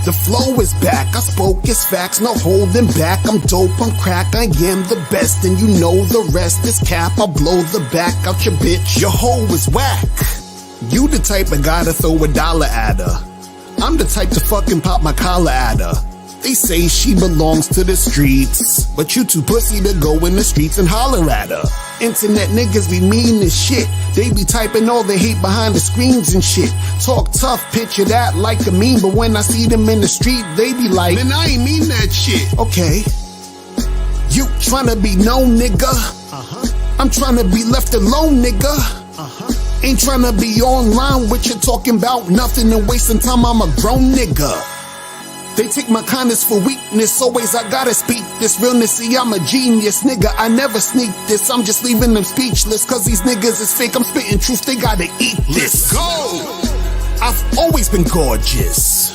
The flow is back, I spoke it's facts, no holding back. I'm dope, I'm crack, I am the best, and you know the rest is cap. I'll blow the back out your bitch, your hoe is whack. You the type of guy to throw $1 at her. I'm the type to fucking pop my collar at her. They say she belongs to the streets, but you too pussy to go in the streets and holler at her. Internet niggas be mean as shit. They be typing all the hate behind the screens and shit. Talk tough, picture that like a meme, but when I see them in the street, they be like, man, I ain't mean that shit. Okay. You tryna be known, nigga. I'm tryna be left alone, nigga. Ain't tryna be online with you talking about nothing and wasting time. I'm a grown nigga. They take my kindness for weakness, always I gotta speak this realness. See, I'm a genius, nigga, I never sneak this. I'm just leaving them speechless, cause these niggas is fake. I'm spitting truth, they gotta eat this. Let's go! I've always been gorgeous.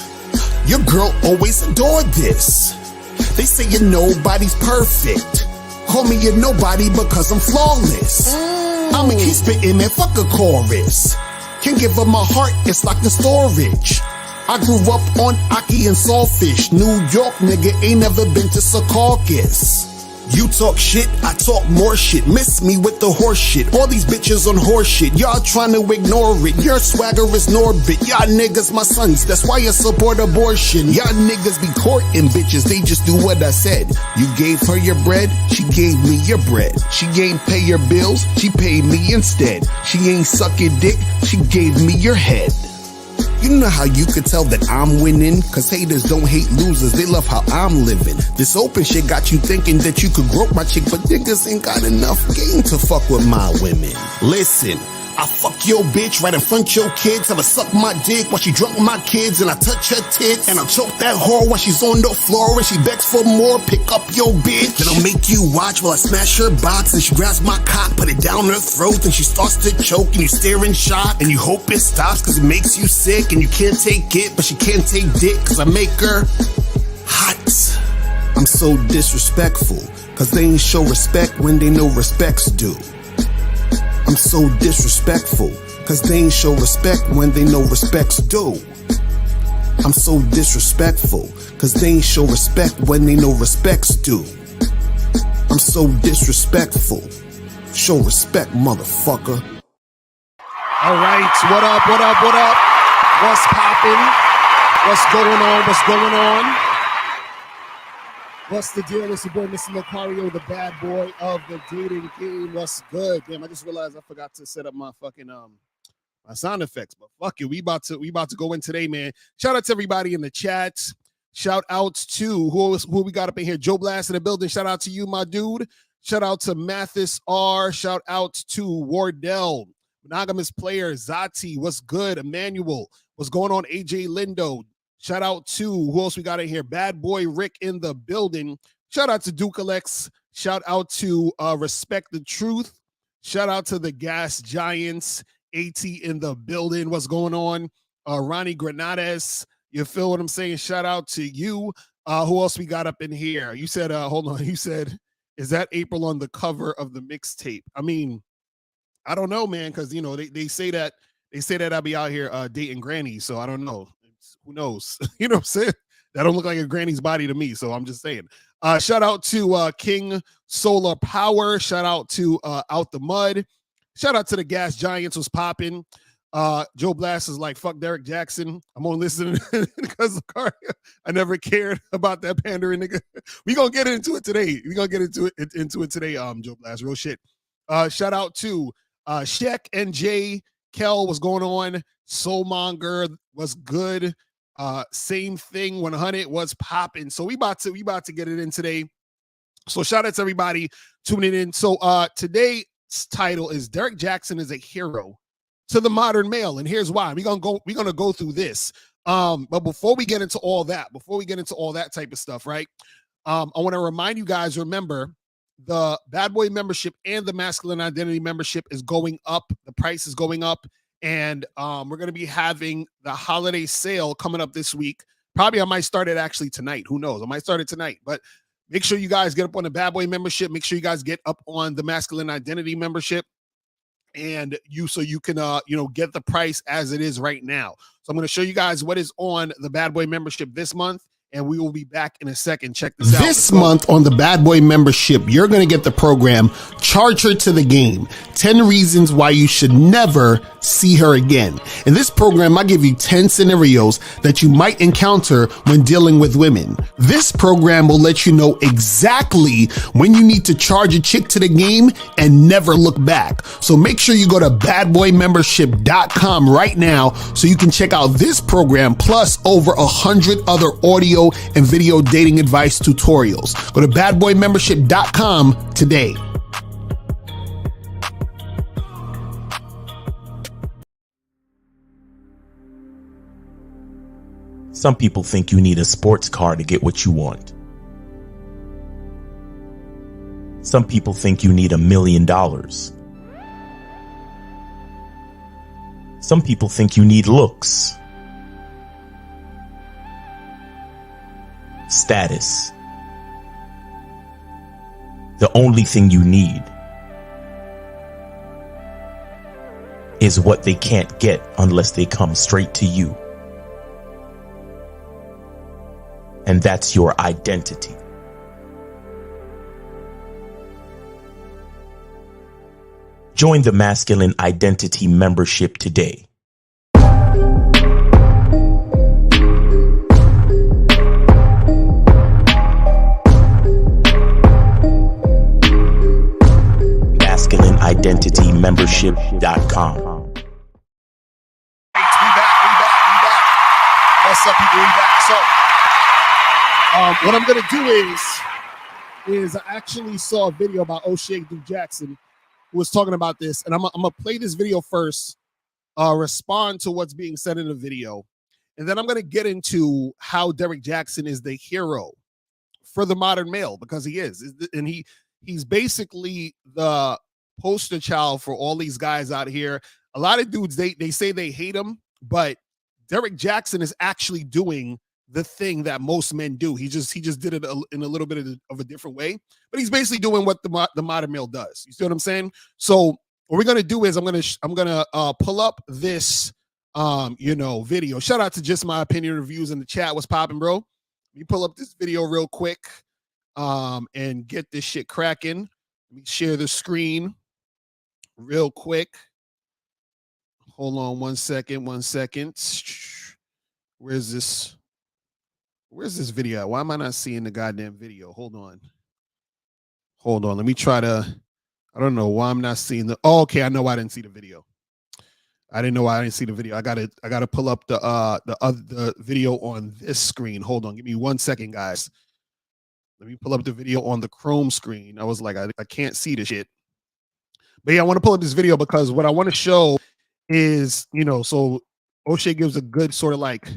Your girl always adored this. They say you're nobody's perfect. Call me a nobody because I'm flawless. I'ma keep spitting, man, fuck a chorus. Can't give up my heart, it's locked in storage. I grew up on Aki and Saltfish. New York nigga ain't never been to Secaucus. You talk shit, I talk more shit. Miss me with the horse shit. All these bitches on horse shit. Y'all trying to ignore it. Your swagger is Norbit. Y'all niggas my sons. That's why you support abortion. Y'all niggas be courting bitches. They just do what I said. You gave her your bread, she gave me your bread. She ain't pay your bills, she paid me instead. She ain't suck your dick, she gave me your head. You know how you could tell that I'm winning? Cause haters don't hate losers, they love how I'm living. This open shit got you thinking that you could grope my chick, but niggas ain't got enough game to fuck with my women. Listen, I fuck your bitch right in front your kids. Have her suck my dick while she drunk with my kids, and I touch her tits, and I'll choke that whore while she's on the floor, and she begs for more. Pick up your bitch, then I'll make you watch while I smash her box, and she grabs my cock, put it down her throat, and she starts to choke, and you stare in shock, and you hope it stops cause it makes you sick, and you can't take it, but she can't take dick cause I make her hot. I'm so disrespectful cause they ain't show respect when they know respect's due. I'm so disrespectful, cause they ain't show respect when they know respect's due. I'm so disrespectful, cause they ain't show respect when they know respect's due. I'm so disrespectful. Show respect, motherfucker. All right, what up, what up, what up? What's poppin'? What's going on, what's going on? What's the deal? It's your boy, Mr. Lucario, the bad boy of the dating game. What's good? Damn, I just realized I forgot to set up my fucking my sound effects, but fuck it. We about to go in today, man. Shout out to everybody in the chat. Shout outs to who we got up in here. Joe Blast in the building. Shout out to you, my dude. Shout out to Mathis R. Shout out to Wardell. Monogamous player, Zati. What's good? Emmanuel. What's going on? AJ Lindo. Shout out to who else we got in here? Bad boy Rick in the building. Shout out to Duke Alex. Shout out to Respect the Truth. Shout out to the Gas Giants. AT in the building. What's going on? Ronnie Granades. You feel what I'm saying? Shout out to you. Who else we got up in here? You said, hold on. You said, is that April on the cover of the mixtape? I mean, I don't know, man, because you know they say that I'll be out here dating grannies, so I don't know. Who knows? You know what I'm saying? That don't look like a granny's body to me, so I'm just saying. Shout out to King Solar Power. Shout out to Out the Mud. Shout out to the Gas Giants was popping. Joe Blast is like, fuck Derrick Jaxn. I'm only listening because of Car. I never cared about that pandering nigga. We gonna get into it today. We gonna get into it today. Joe Blast, real shit. Shout out to Shek and Jay Kel. What's going on? Soulmonger was good. Same thing. 100 was popping. So we about to get it in today. So shout out to everybody tuning in. So today's title is Derrick Jaxn is a hero to the modern male, and here's why. We're gonna go through this. But before we get into all that type of stuff, right? I want to remind you guys, remember, the Bad Boy membership and the Masculine Identity membership is going up. The price is going up. And we're going to be having the holiday sale coming up this week. Probably I might start it actually tonight. Who knows? I might start it tonight. But make sure you guys get up on the Bad Boy membership. Make sure you guys get up on the Masculine Identity membership. and so you can get the price as it is right now. So I'm going to show you guys what is on the Bad Boy membership this month, and we will be back in a second. Check this out. This month on the Bad Boy membership, you're going to get the program Charge Her to the Game, 10 reasons why you should never see her again. In this program, I give you 10 scenarios that you might encounter when dealing with women. This program will let you know exactly when you need to charge a chick to the game and never look back. So make sure you go to badboymembership.com right now so you can check out this program plus over 100 other audio and video dating advice tutorials. Go to badboymembership.com today. Some people think you need a sports car to get what you want. Some people think you need $1 million. Some people think you need looks, status. The only thing you need is what they can't get unless they come straight to you. And that's your identity. Join the Masculine Identity membership today. MasculineIdentityMembership.com. We back. What's up, people? We back. So, what I'm gonna do is I actually saw a video about O'Shea Duke Jaxn, who was talking about this, and I'm gonna play this video first, respond to what's being said in the video, and then I'm gonna get into how Derrick Jaxn is the hero for the modern male, because he is, and he's basically the poster child for all these guys out here. A lot of dudes, they say they hate him, but Derrick Jaxn is actually doing the thing that most men do. He just did it in a little bit of a different way, but he's basically doing what the modern male does. You see what I'm saying? So what we're gonna do is I'm gonna pull up this video. Shout out to Just My Opinion Reviews in the chat. What's popping, bro? Let me pull up this video real quick and get this shit cracking. Let me share the screen real quick. Hold on one second. Where's this video at? Why am I not seeing the goddamn video? Hold on. Let me try to, I don't know why I'm not seeing the, oh, okay. I know why I didn't see the video. I didn't know why I didn't see the video. I gotta pull up the video on this screen. Hold on. Give me 1 second, guys. Let me pull up the video on the Chrome screen. I was like, I can't see the shit. But yeah, I want to pull up this video because what I want to show is, so O'Shea gives a good sort of like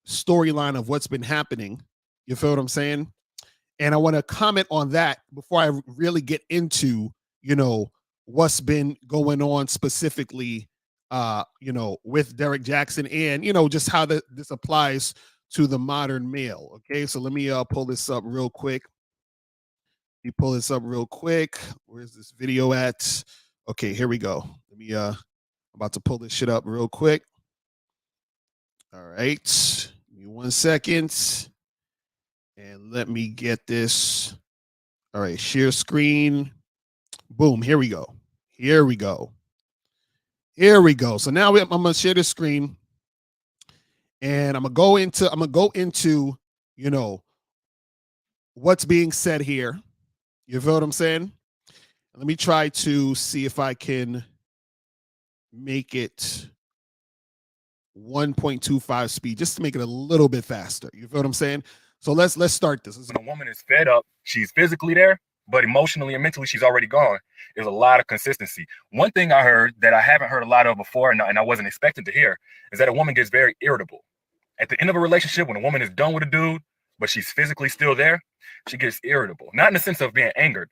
storyline of what's been happening. You feel what I'm saying? And I want to comment on that before I really get into, what's been going on specifically, with Derrick Jaxn and, just how this applies to the modern male. Okay, so let me pull this up real quick. Where's this video at? Okay, here we go. Let me I'm about to pull this shit up real quick. All right, give me 1 second and let me get this. All right, share screen. Boom, here we go. So now I'm gonna share the screen and I'm gonna go into what's being said here. You feel what I'm saying? Let me try to see if I can make it 1.25 speed just to make it a little bit faster. You feel what I'm saying? So let's start this. When a woman is fed up, she's physically there, but emotionally and mentally, she's already gone. There's a lot of consistency. One thing I heard that I haven't heard a lot of before, and I wasn't expecting to hear, is that a woman gets very irritable. At the end of a relationship, when a woman is done with a dude, but she's physically still there, she gets irritable. Not in the sense of being angered,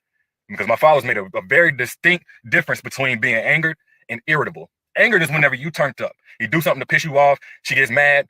because my father's made a very distinct difference between being angered and irritable. Angered is whenever you turned up. You do something to piss you off, she gets mad,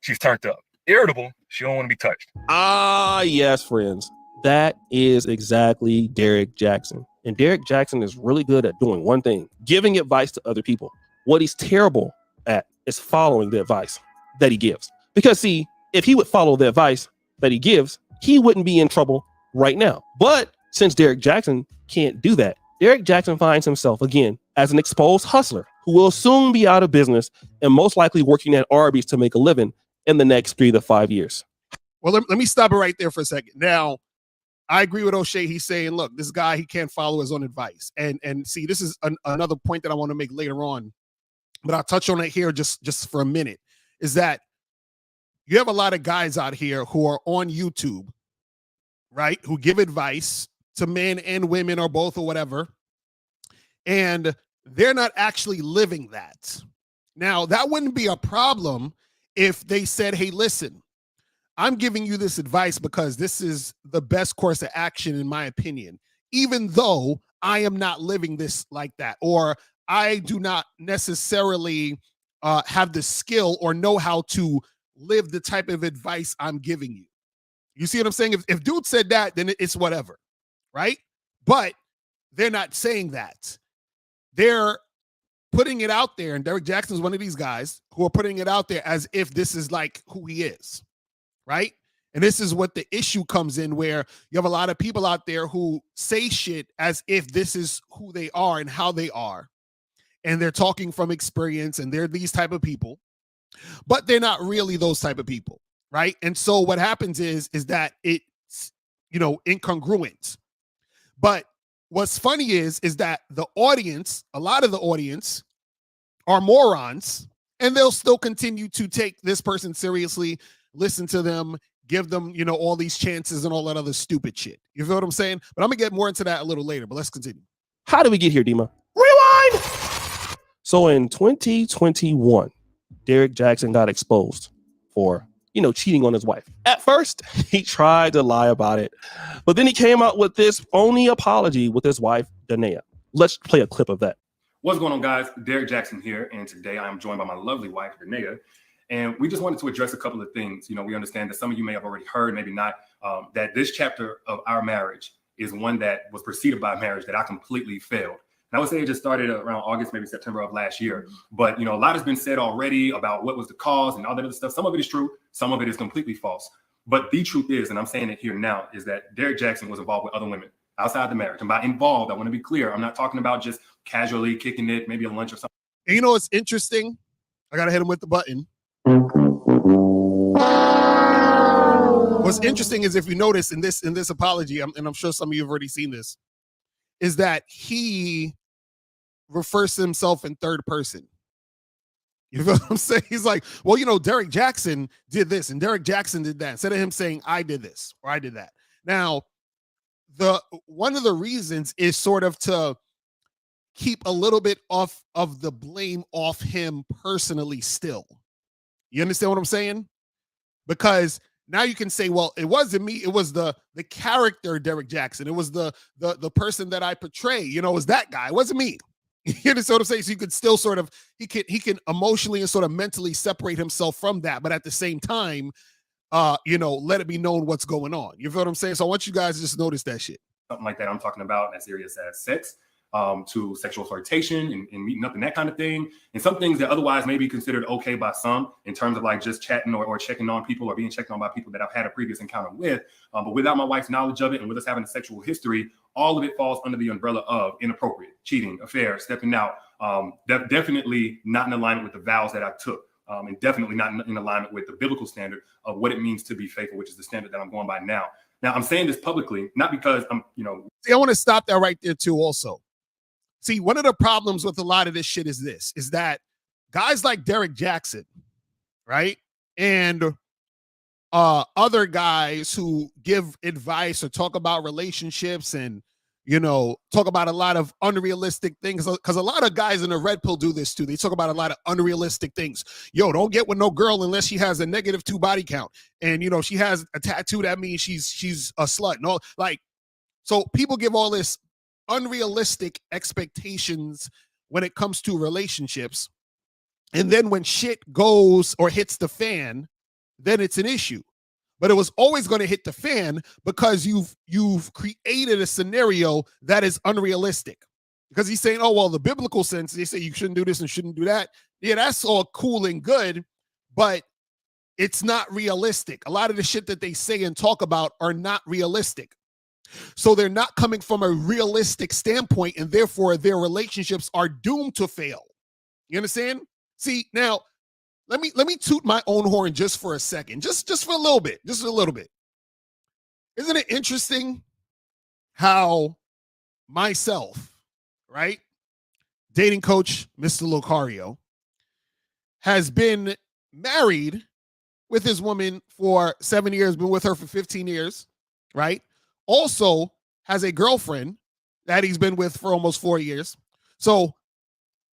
she's turned up. Irritable, she don't want to be touched. Ah, yes, friends. That is exactly Derrick Jaxn. And Derrick Jaxn is really good at doing one thing, giving advice to other people. What he's terrible at is following the advice that he gives. Because see, if he would follow the advice that he gives, he wouldn't be in trouble right now. But since Derrick Jaxn can't do that, Derrick Jaxn finds himself again as an exposed hustler who will soon be out of business and most likely working at Arby's to make a living in the next 3 to 5 years. Well, let me stop it right there for a second. Now, I agree with O'Shea. He's saying, look, this guy, he can't follow his own advice. And see, this is another point that I want to make later on, but I'll touch on it here just for a minute, is that you have a lot of guys out here who are on YouTube, right, who give advice to men and women or both or whatever, and they're not actually living that. Now, that wouldn't be a problem if they said, hey, listen, I'm giving you this advice because this is the best course of action, in my opinion, even though I am not living this like that, or I do not necessarily have the skill or know how to live the type of advice I'm giving you. You see what I'm saying? If dude said that, then it's whatever, right? But they're not saying that. They're putting it out there, and Derrick Jaxn is one of these guys who are putting it out there as if this is like who he is. Right? And this is what the issue comes in, where you have a lot of people out there who say shit as if this is who they are and how they are. And they're talking from experience, and they're these type of people, but they're not really those type of people. Right? And so what happens is that it's, incongruent. But what's funny is that the audience, a lot of the audience are morons, and they'll still continue to take this person seriously, listen to them, give them, all these chances and all that other stupid shit. You feel what I'm saying? But I'm going to get more into that a little later, but let's continue. How did we get here, Dima? Rewind! So in 2021, Derrick Jaxn got exposed for, cheating on his wife. At first, he tried to lie about it, but then he came out with this phony apology with his wife, Danae. Let's play a clip of that. What's going on, guys? Derrick Jaxn here, and today I am joined by my lovely wife, Danae. And we just wanted to address a couple of things. We understand that some of you may have already heard, maybe not, that this chapter of our marriage is one that was preceded by a marriage that I completely failed. And I would say it just started around August, maybe September of last year. But, a lot has been said already about what was the cause and all that other stuff. Some of it is true. Some of it is completely false. But the truth is, and I'm saying it here now, is that Derrick Jaxn was involved with other women outside the marriage. And by involved, I want to be clear. I'm not talking about just casually kicking it, maybe a lunch or something. And it's interesting. I got to hit him with the button. What's interesting is, if you notice in this apology, and I'm sure some of you have already seen this, is that he refers to himself in third person. You know what I'm saying? He's like, well, Derrick Jaxn did this and Derrick Jaxn did that, instead of him saying I did this or I did that. Now, one of the reasons is sort of to keep a little bit off of the blame off him personally still. You understand what I'm saying? Because now you can say, well, it wasn't me. It was the character Derrick Jaxn. It was the person that I portray. It was that guy. It wasn't me. You understand what I'm saying? So you could still sort of, he can emotionally and sort of mentally separate himself from that, but at the same time, let it be known what's going on. You feel what I'm saying? So I want you guys to just notice that shit. Something like that I'm talking about as serious as sex, to sexual flirtation and meeting up and that kind of thing. And some things that otherwise may be considered okay by some in terms of like just chatting or checking on people or being checked on by people that I've had a previous encounter with. But without my wife's knowledge of it and with us having a sexual history, all of it falls under the umbrella of inappropriate, cheating, affair, stepping out. Definitely not in alignment with the vows that I took. And definitely not in alignment with the biblical standard of what it means to be faithful, which is the standard that I'm going by now. Now, I'm saying this publicly, not because I'm, See, I want to stop that right there too also. See, one of the problems with a lot of this shit is that guys like Derrick Jaxn, right? And other guys who give advice or talk about relationships and, talk about a lot of unrealistic things, because a lot of guys in the red pill do this too. They talk about a lot of unrealistic things. Don't get with no girl unless she has a -2 body count. And, she has a tattoo, that means she's a slut. No, so people give all this unrealistic expectations when it comes to relationships. And then when shit goes or hits the fan, then it's an issue. but it was always going to hit the fan because you've created a scenario that is unrealistic. Because he's saying, oh, well, the biblical sense, they say you shouldn't do this and shouldn't do that. Yeah, that's all cool and good, but it's not realistic. A lot of the shit that they say and talk about are not realistic. So they're not coming from a realistic standpoint, and therefore their relationships are doomed to fail. You understand? See, now, let me toot my own horn just for a second, just for a little bit, just a little bit. Isn't it interesting how myself, right, dating coach Mr. Locario, has been married with his woman for 7 years, been with her for 15 years, right? Also has a girlfriend that he's been with for almost 4 years. So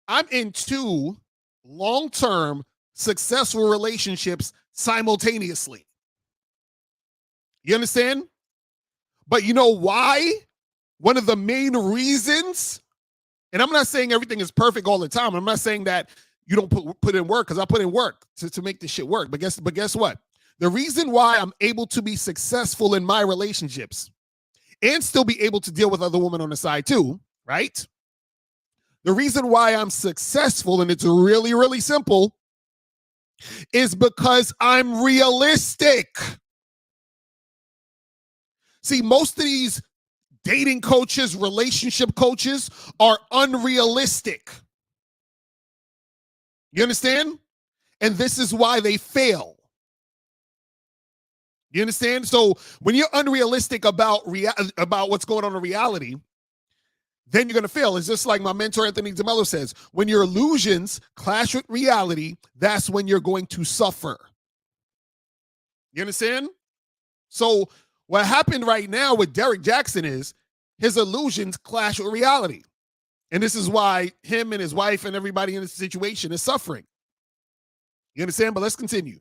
I'm in 2 long-term successful relationships simultaneously. You understand? But you know why? One of the main reasons, and I'm not saying everything is perfect all the time. I'm not saying that you don't put in work, because I put in work to make this shit work. But guess what? The reason why I'm able to be successful in my relationships and still be able to deal with other women on the side too, right? The reason why I'm successful, and it's really, really simple, is because I'm realistic. See, most of these dating coaches, relationship coaches are unrealistic. You understand? And this is why they fail. You understand? So when you're unrealistic about what's going on in reality, then you're going to fail. It's just like my mentor, Anthony DeMello, says, when your illusions clash with reality, that's when you're going to suffer. You understand? So what happened right now with Derrick Jaxn is his illusions clash with reality. And this is why him and his wife and everybody in this situation is suffering. You understand? But let's continue.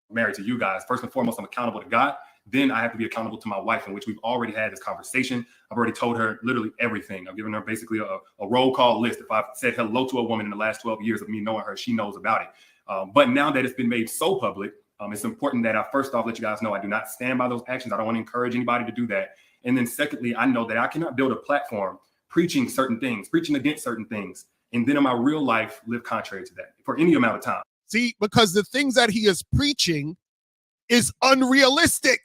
Married to you guys, first and foremost, I'm accountable to God. Then I have to be accountable to my wife, in which we've already had this conversation. I've already told her literally everything. I've given her basically a roll call list. If I've said hello to a woman in the last 12 years of me knowing her, she knows about it. But now that it's been made so public, it's important that I first off let you guys know I do not stand by those actions. I don't want to encourage anybody to do that. And then secondly, I know that I cannot build a platform preaching certain things, preaching against certain things, and then in my real life live contrary to that for any amount of time. See, because the things that he is preaching is unrealistic.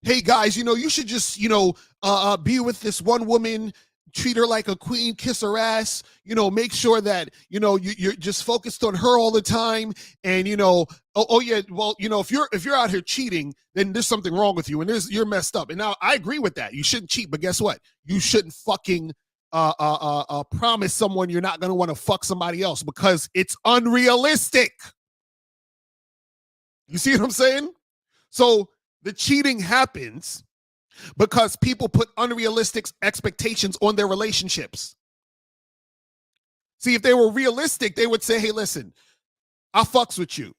Hey guys, you should just, be with this one woman, treat her like a queen, kiss her ass, make sure that, you're just focused on her all the time. And, if you're out here cheating, then there's something wrong with you and you're messed up. And now I agree with that. You shouldn't cheat, but guess what? You shouldn't fucking promise someone you're not going to want to fuck somebody else, because it's unrealistic. You see what I'm saying? So the cheating happens because people put unrealistic expectations on their relationships. See, if they were realistic, they would say, hey, listen, I fucks with you.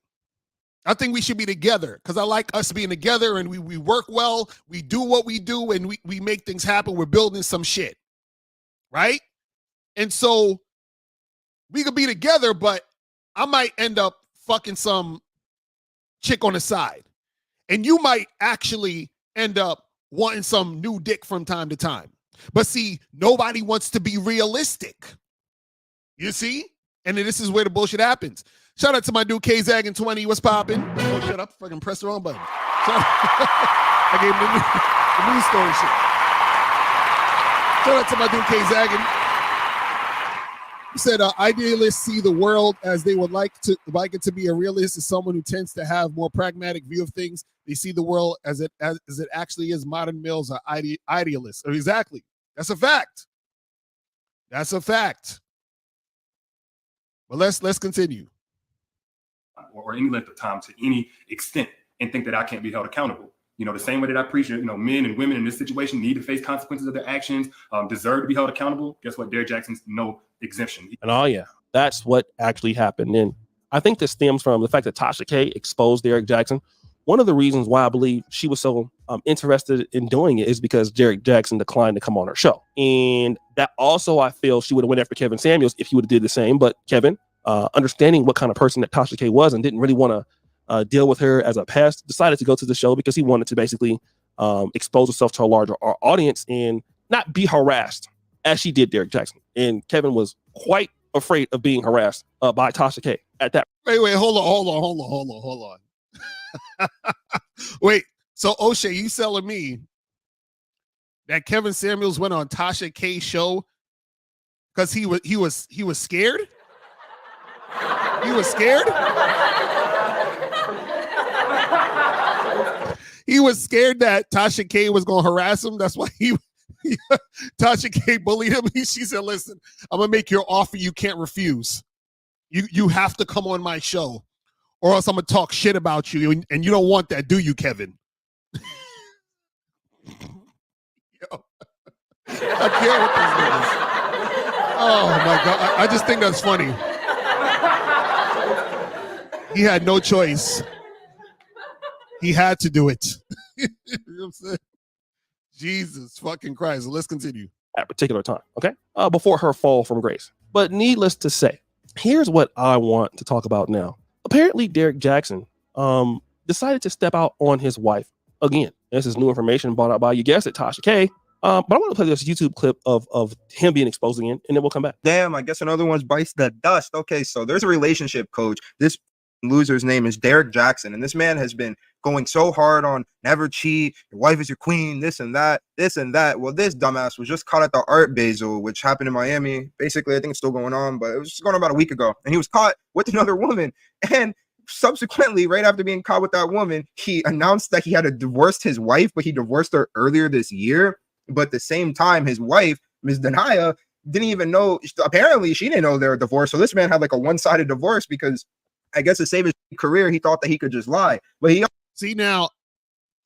I think we should be together because I like us being together, and we work well. We do what we do, and we make things happen. We're building some shit, right? And so we could be together, but I might end up fucking some chick on the side. And you might actually end up wanting some new dick from time to time. But see, nobody wants to be realistic. You see? And then this is where the bullshit happens. Shout out to my dude K-Zaggin 20. What's popping? Oh, shut up. Fucking press the wrong button. I gave him the news story shit. Shout out to my dude K-Zaggin. He said, idealists see the world as they would like it to be. A realist is someone who tends to have more pragmatic view of things. They see the world as it actually is. Modern males are idealists. Exactly. That's a fact. That's a fact. But let's continue. Or any length of time to any extent, and think that I can't be held accountable. The same way that I preach, men and women in this situation need to face consequences of their actions, deserve to be held accountable. Guess what? Derrick Jaxn's no exemption. And that's what actually happened. And I think this stems from the fact that Tasha K exposed Derrick Jaxn. One of the reasons why I believe she was so interested in doing it is because Derrick Jaxn declined to come on her show. And that also, I feel she would have went after Kevin Samuels if he would have did the same. But Kevin, understanding what kind of person that Tasha K was and didn't really want to deal with her as a pest, decided to go to the show because he wanted to basically expose herself to a larger audience and not be harassed as she did Derrick Jaxn. And Kevin was quite afraid of being harassed by Tasha K at that. Wait, hold on. Wait, so O'Shea, you telling me that Kevin Samuels went on Tasha K's show because he was scared? He was scared? He was scared that Tasha K was gonna harass him. That's why Tasha K bullied him. She said, listen, I'm gonna make your offer you can't refuse. You have to come on my show, or else I'm gonna talk shit about you. And you don't want that, do you, Kevin? Yo. I can't with these niggas. Oh my God. I just think that's funny. He had no choice. He had to do it. You know what I'm saying? Jesus fucking Christ. Let's continue. At particular time, okay? Before her fall from grace. But needless to say, here's what I want to talk about now. Apparently, Derrick Jaxn decided to step out on his wife again. This is new information brought out by, you guessed it, Tasha K. But I want to play this YouTube clip of him being exposed again, and then we'll come back. Damn, I guess another one's bites the dust. Okay, so there's a relationship coach. This loser's name is Derrick Jaxn, and this man has been going so hard on never cheat, your wife is your queen, this and that. Well, this dumbass was just caught at the Art Basel, which happened in Miami. Basically, I think it's still going on, but it was just going on about a week ago, and he was caught with another woman. And subsequently, right after being caught with that woman, he announced that he had divorced his wife, but he divorced her earlier this year. But at the same time, his wife, Ms. Denia, didn't even know. Apparently, she didn't know they were divorced. So this man had like a one-sided divorce because I guess to save his career, he thought that he could just lie. But he see now,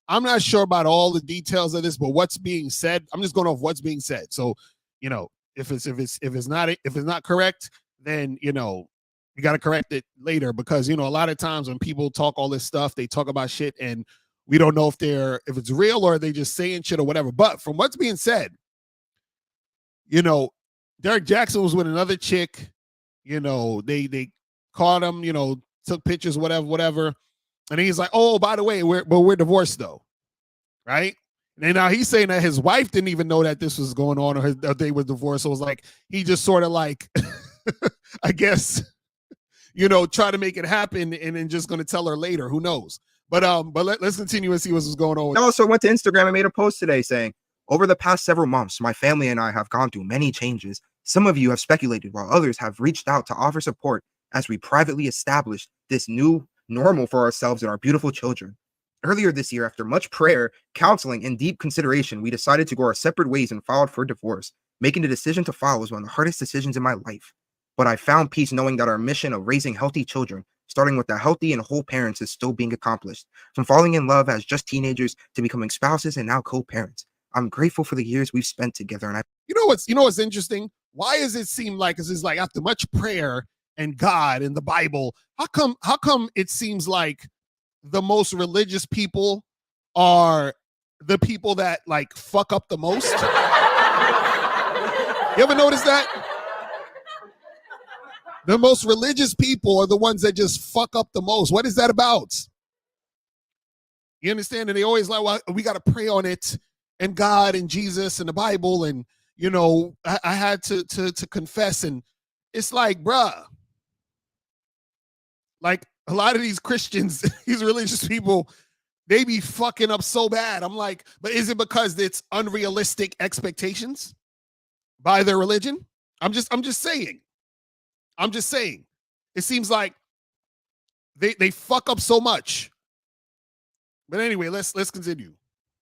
I'm not sure about all the details of this, but what's being said, I'm just going off what's being said. So, you know, if it's not correct, then you know you got to correct it later, because you know a lot of times when people talk all this stuff, they talk about shit and we don't know if it's real or they just saying shit or whatever. But from what's being said, you know, Derrick Jaxn was with another chick. You know, they caught him. You know, took pictures, whatever. And he's like, "Oh, by the way, we're divorced though, right?" And now he's saying that his wife didn't even know that this was going on, or they were divorced. So it was like he just sort of like, I guess, you know, try to make it happen, and then just going to tell her later. Who knows? But let's continue and see what's going on. I also went to Instagram and made a post today saying, over the past several months, my family and I have gone through many changes. Some of you have speculated while others have reached out to offer support as we privately established this new normal for ourselves and our beautiful children. Earlier this year, after much prayer, counseling, and deep consideration, we decided to go our separate ways and filed for divorce. Making the decision to file was one of the hardest decisions in my life. But I found peace knowing that our mission of raising healthy children, starting with the healthy and whole parents, is still being accomplished. From falling in love as just teenagers to becoming spouses and now co-parents. I'm grateful for the years we've spent together. And you know what's interesting? Why does it seem like it's like after much prayer and God and the Bible, how come it seems like the most religious people are the people that like fuck up the most? You ever notice that? The most religious people are the ones that just fuck up the most. What is that about? You understand? And they always like, well, we got to pray on it, and God and Jesus and the Bible, and you know, I had to confess, and it's like, bruh, like a lot of these Christians, these religious people, they be fucking up so bad. I'm like, but is it because it's unrealistic expectations by their religion? I'm just saying. It seems like they fuck up so much. But anyway, let's continue.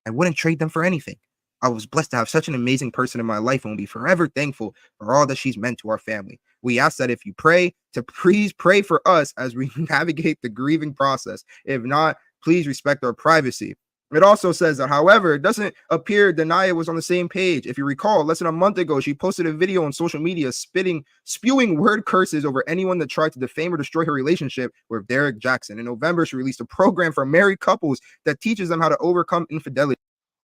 I wouldn't trade them for anything. I was blessed to have such an amazing person in my life and will be forever thankful for all that she's meant to our family. We ask that if you pray, to please pray for us as we navigate the grieving process. If not, please respect our privacy. It also says that, however, it doesn't appear Denia was on the same page. If you recall, less than a month ago, she posted a video on social media spewing word curses over anyone that tried to defame or destroy her relationship with Derrick Jaxn. In November, she released a program for married couples that teaches them how to overcome infidelity.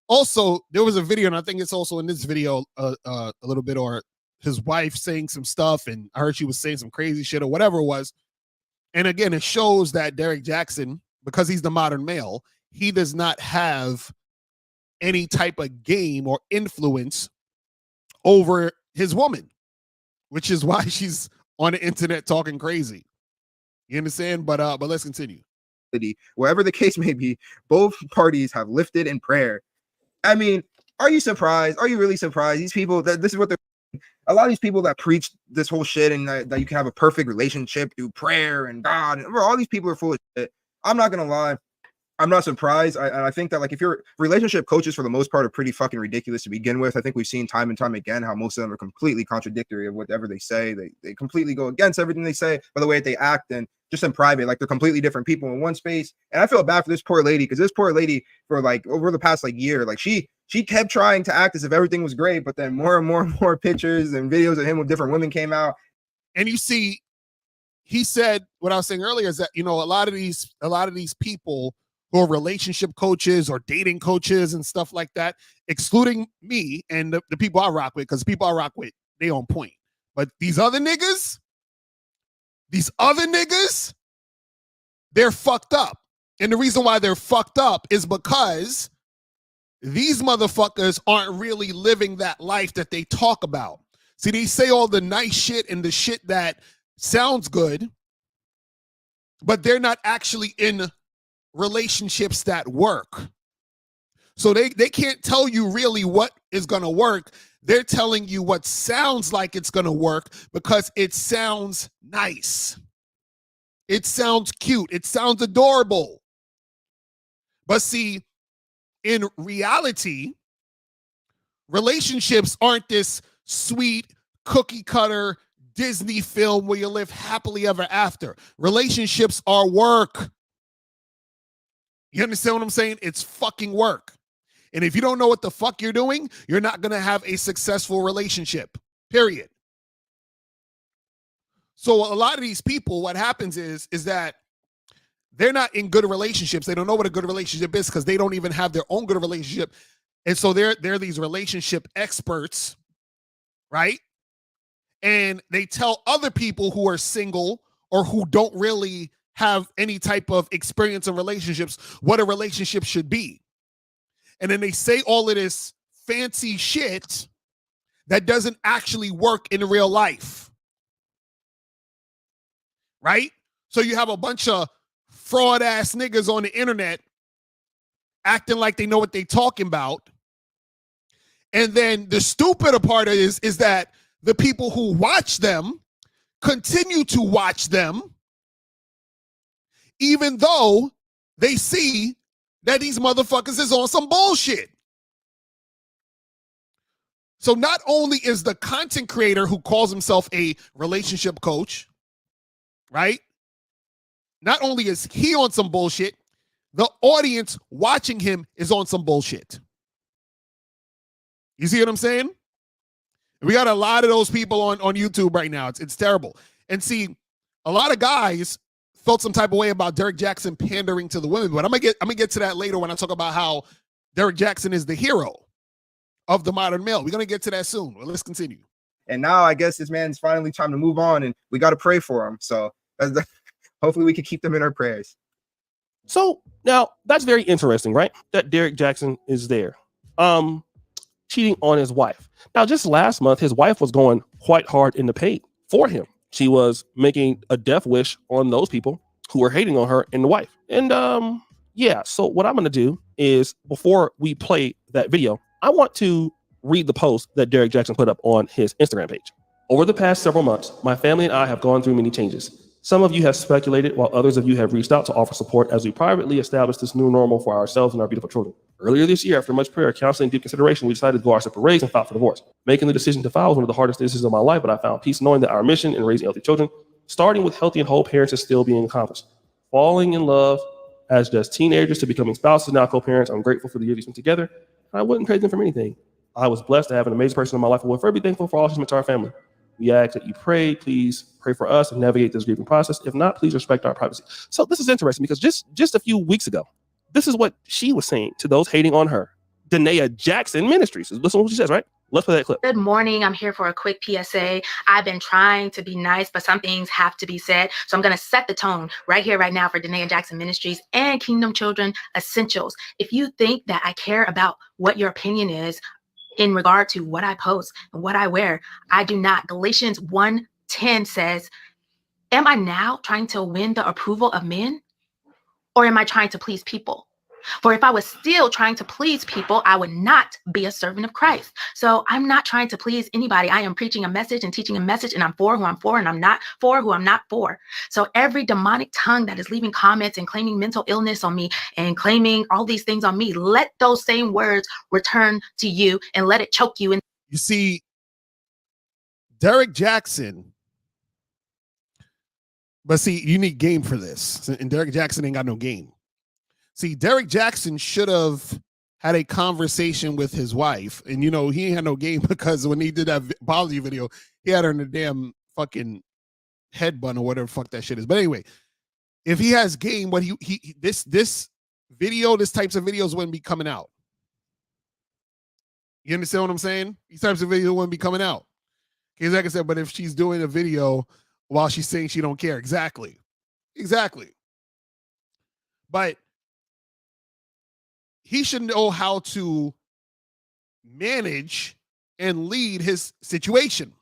Also, there was a video, and I think it's also in this video a little bit, or his wife saying some stuff, and I heard she was saying some crazy shit or whatever it was. And again, it shows that Derrick Jaxn, because he's the modern male, he does not have any type of game or influence over his woman, which is why she's on the internet talking crazy. You understand? But let's continue. Wherever the case may be, both parties have lifted in prayer. I mean, are you surprised? Are you really surprised? These people, this is what they're, a lot of these people that preach this whole shit and that you can have a perfect relationship through prayer and God, and all these people are full of shit. I'm not gonna lie. I'm not surprised. I think that, like, if your relationship coaches for the most part are pretty fucking ridiculous to begin with. I think we've seen time and time again how most of them are completely contradictory of whatever they say. They completely go against everything they say by the way that they act, and just in private, like, they're completely different people in one space. And I feel bad for this poor lady, because this poor lady, for like over the past like year, like she kept trying to act as if everything was great, but then more and more pictures and videos of him with different women came out. And you see, he said what I was saying earlier is that, you know, a lot of these people who are relationship coaches or dating coaches and stuff like that, excluding me and the people I rock with, because the people I rock with, they on point. But these other niggas, they're fucked up. And the reason why they're fucked up is because these motherfuckers aren't really living that life that they talk about. See, they say all the nice shit and the shit that sounds good, but they're not actually in relationships that work. So they can't tell you really what is going to work. They're telling you what sounds like it's going to work because it sounds nice. It sounds cute. It sounds adorable. But see, in reality, relationships aren't this sweet cookie cutter Disney film where you live happily ever after. Relationships are work. You understand what I'm saying? It's fucking work. And if you don't know what the fuck you're doing, you're not going to have a successful relationship, period. So a lot of these people, what happens is that they're not in good relationships. They don't know what a good relationship is because they don't even have their own good relationship. And so they're these relationship experts, right? And they tell other people who are single or who don't really have any type of experience in relationships what a relationship should be. And then they say all of this fancy shit that doesn't actually work in real life. Right? So you have a bunch of fraud ass niggas on the internet acting like they know what they're talking about. And then the stupider part is that the people who watch them continue to watch them, even though they see that these motherfuckers is on some bullshit. So not only is the content creator who calls himself a relationship coach, right? Not only is he on some bullshit, the audience watching him is on some bullshit. You see what I'm saying? We got a lot of those people on YouTube right now. It's terrible. And see, a lot of guys felt some type of way about Derrick Jaxn pandering to the women, but I'm gonna get to that later when I talk about how Derrick Jaxn is the hero of the modern male. We're gonna get to that soon. Well, let's continue. And now I guess this man's finally time to move on, and we got to pray for him. So hopefully we can keep them in our prayers. So now that's very interesting, right? That Derrick Jaxn is there, cheating on his wife. Now, just last month, his wife was going quite hard in the paint for him. She was making a death wish on those people who were hating on her and the wife. And yeah, so what I'm going to do is, before we play that video, I want to read the post that Derrick Jaxn put up on his Instagram page. Over the past several months, my family and I have gone through many changes. Some of you have speculated, while others of you have reached out to offer support as we privately establish this new normal for ourselves and our beautiful children. Earlier this year, after much prayer, counseling, and deep consideration, we decided to go our separate ways and file for divorce. Making the decision to file was one of the hardest decisions of my life, but I found peace knowing that our mission in raising healthy children, starting with healthy and whole parents, is still being accomplished. Falling in love as just teenagers to becoming spouses, now co-parents, I'm grateful for the years we spent together. I wouldn't trade them for anything. I was blessed to have an amazing person in my life, and we're very thankful for all she's meant to our family. We ask that you pray, please pray for us and navigate this grieving process. If not, please respect our privacy. So this is interesting because just a few weeks ago, this is what she was saying to those hating on her. Danae Jackson Ministries. Listen to what she says, right? Let's play that clip. Good morning. I'm here for a quick PSA. I've been trying to be nice, but some things have to be said. So I'm going to set the tone right here, right now for Danae Jackson Ministries and Kingdom Children Essentials. If you think that I care about what your opinion is in regard to what I post and what I wear, I do not. Galatians 1:10 says, am I now trying to win the approval of men, or am I trying to please people? For if I was still trying to please people, I would not be a servant of Christ. So I'm not trying to please anybody. I am preaching a message and teaching a message, and I'm for who I'm for, and I'm not for who I'm not for. So every demonic tongue that is leaving comments and claiming mental illness on me and claiming all these things on me, let those same words return to you and let it choke you. You see, Derrick Jaxn, but see, you need game for this. And Derrick Jaxn ain't got no game. See, Derrick Jaxn should have had a conversation with his wife. And, you know, he ain't had no game because when he did that apology video, he had her in the damn fucking head bun or whatever the fuck that shit is. But anyway, if he has game, what this video, this types of videos wouldn't be coming out. You understand what I'm saying? These types of videos wouldn't be coming out. Because like I said, but if she's doing a video while she's saying she don't care. Exactly. But he should know how to manage and lead his situation.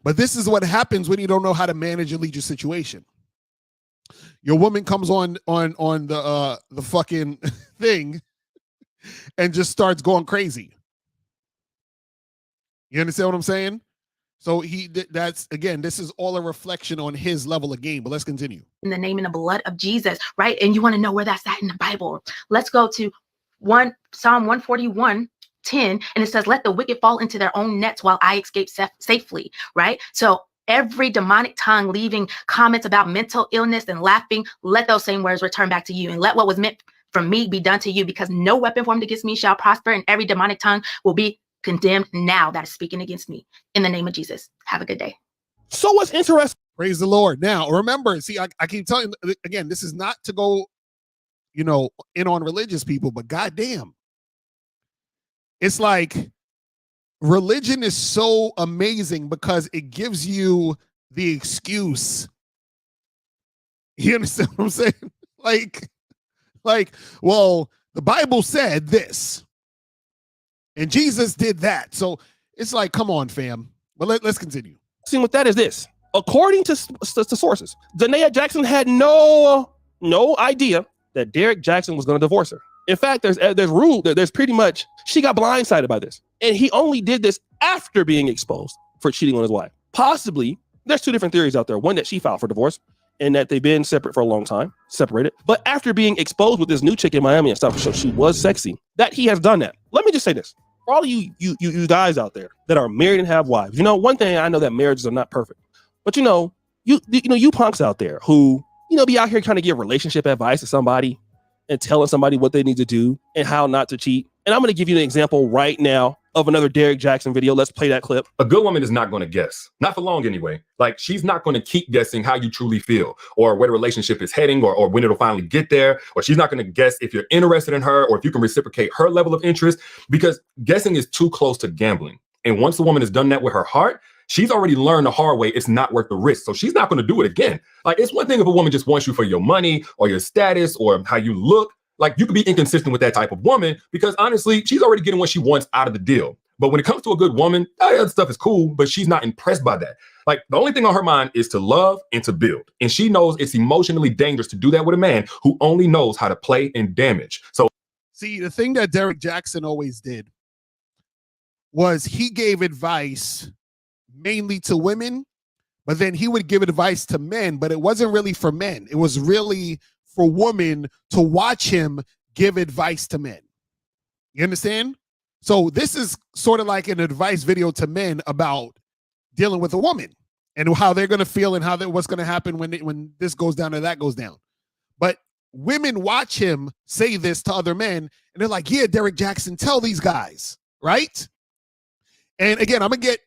But this is what happens when you don't know how to manage and lead your situation. Your woman comes on the fucking thing and just starts going crazy. You understand what I'm saying? So that's, again, this is all a reflection on his level of game, but let's continue. In the name and the blood of Jesus, right? And you want to know where that's at in the Bible. Let's go to Psalm 141:10, and it says, let the wicked fall into their own nets while I escape safely, right? So every demonic tongue leaving comments about mental illness and laughing, let those same words return back to you, and let what was meant for me be done to you, because no weapon formed against me shall prosper, and every demonic tongue will be condemned now that is speaking against me. In the name of Jesus. Have a good day. So what's interesting? Praise the Lord. Now, remember, see, I keep telling you, again, this is not to go, you know, in on religious people, but goddamn, it's like religion is so amazing because it gives you the excuse. You understand what I'm saying? Like, well, the Bible said this, and Jesus did that. So it's like, come on, fam. But let's continue. Seeing what that is this. According to sources, Danae Jackson had no idea that Derrick Jaxn was going to divorce her. In fact, there's pretty much, she got blindsided by this. And he only did this after being exposed for cheating on his wife. Possibly, there's two different theories out there. One, that she filed for divorce and that they've been separate for a long time, separated. But after being exposed with this new chick in Miami and stuff, so she was sexy, that he has done that. Let me just say this. For all of you guys out there that are married and have wives, you know, one thing I know that marriages are not perfect. But you know, you punks out there who, you know, be out here trying to give relationship advice to somebody and telling somebody what they need to do and how not to cheat. And I'm going to give you an example right now of another Derrick Jaxn video. Let's play that clip. A good woman is not going to guess, not for long anyway. Like, she's not going to keep guessing how you truly feel or where the relationship is heading or when it'll finally get there. Or she's not going to guess if you're interested in her or if you can reciprocate her level of interest, because guessing is too close to gambling. And once the woman has done that with her heart, she's already learned the hard way it's not worth the risk. So she's not going to do it again. Like, it's one thing if a woman just wants you for your money or your status or how you look. Like, you could be inconsistent with that type of woman because honestly, she's already getting what she wants out of the deal. But when it comes to a good woman, that other stuff is cool, but she's not impressed by that. Like, the only thing on her mind is to love and to build. And she knows it's emotionally dangerous to do that with a man who only knows how to play and damage. So, see, the thing that Derrick Jaxn always did was he gave advice mainly to women, but then he would give advice to men, but it wasn't really for men. It was really for women to watch him give advice to men. You understand? So this is sort of like an advice video to men about dealing with a woman and how they're going to feel and what's going to happen when this goes down or that goes down. But women watch him say this to other men and they're like, yeah, Derrick Jaxn, tell these guys, right? And again, I'm going to get,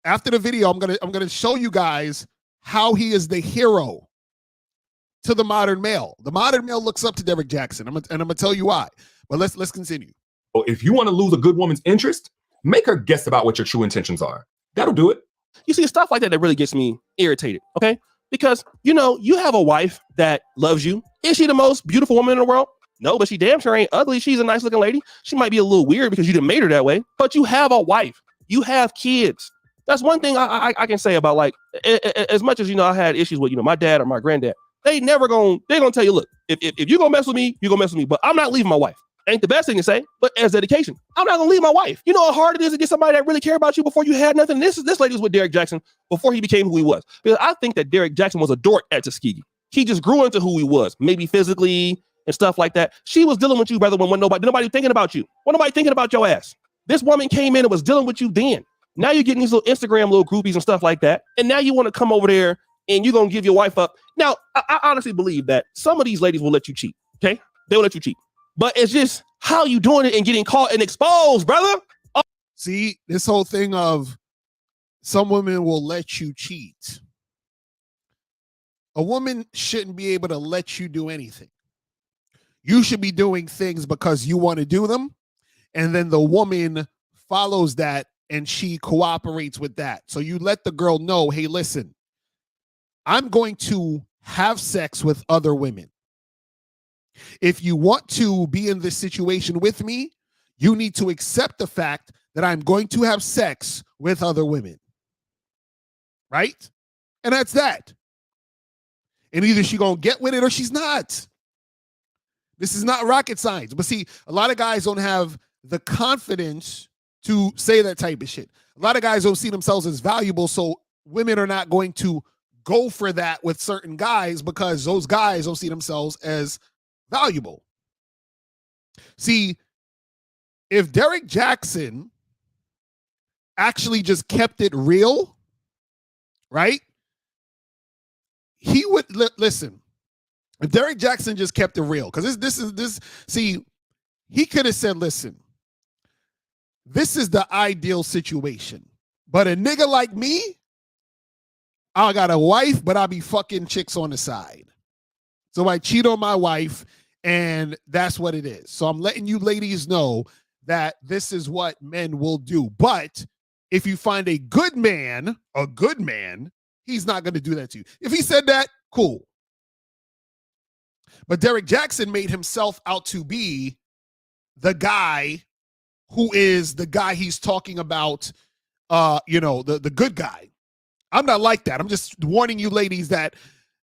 after the video, I'm going to show you guys how he is the hero to the modern male. The modern male looks up to Derrick Jaxn, and I'm going to tell you why. But let's continue. if you want to lose a good woman's interest, Make her guess about what your true intentions are. That'll do it. You see, stuff like that really gets me irritated, okay? Because, you have a wife that loves you. Is she the most beautiful woman in the world? No, but she damn sure ain't ugly. She's a nice looking lady. She might be a little weird because you done made her that way, but you have a wife. You have kids. That's one thing I can say about, like, as much as, I had issues with, my dad or my granddad. They're gonna tell you, look, if you're gonna mess with me, you're gonna mess with me, but I'm not leaving my wife. Ain't the best thing to say, but as dedication, I'm not gonna leave my wife. You know how hard it is to get somebody that really care about you before you had nothing. This lady was with Derrick Jaxn before he became who he was. Because I think that Derrick Jaxn was a dork at Tuskegee. He just grew into who he was, maybe physically and stuff like that. She was dealing with you, brother, when nobody thinking about you. When nobody thinking about your ass. This woman came in and was dealing with you then. Now you're getting these little Instagram little groupies and stuff like that. And now you want to come over there and you're gonna give your wife up. Now, I honestly believe that some of these ladies will let you cheat. Okay, they will let you cheat. But it's just how you doing it and getting caught and exposed, brother. See, this whole thing of some women will let you cheat. A woman shouldn't be able to let you do anything. You should be doing things because you want to do them. And then the woman follows that and she cooperates with that. So you let the girl know, hey, listen, I'm going to have sex with other women. If you want to be in this situation with me, you need to accept the fact that I'm going to have sex with other women. Right? And that's that. And either she's going to get with it or she's not. This is not rocket science. But see, a lot of guys don't have the confidence to say that type of shit. A lot of guys don't see themselves as valuable, so women are not going to go for that with certain guys because those guys don't see themselves as valuable. See, if Derrick Jaxn actually just kept it real, right? He would listen. If Derrick Jaxn just kept it real, because this. See, he could have said, "Listen, this is the ideal situation, but a nigga like me, I got a wife, but I'll be fucking chicks on the side. So I cheat on my wife, and that's what it is. So I'm letting you ladies know that this is what men will do. But if you find a good man, he's not going to do that to you. If he said that, cool. But Derrick Jaxn made himself out to be the guy who is the guy he's talking about, the good guy. I'm not like that. I'm just warning you ladies that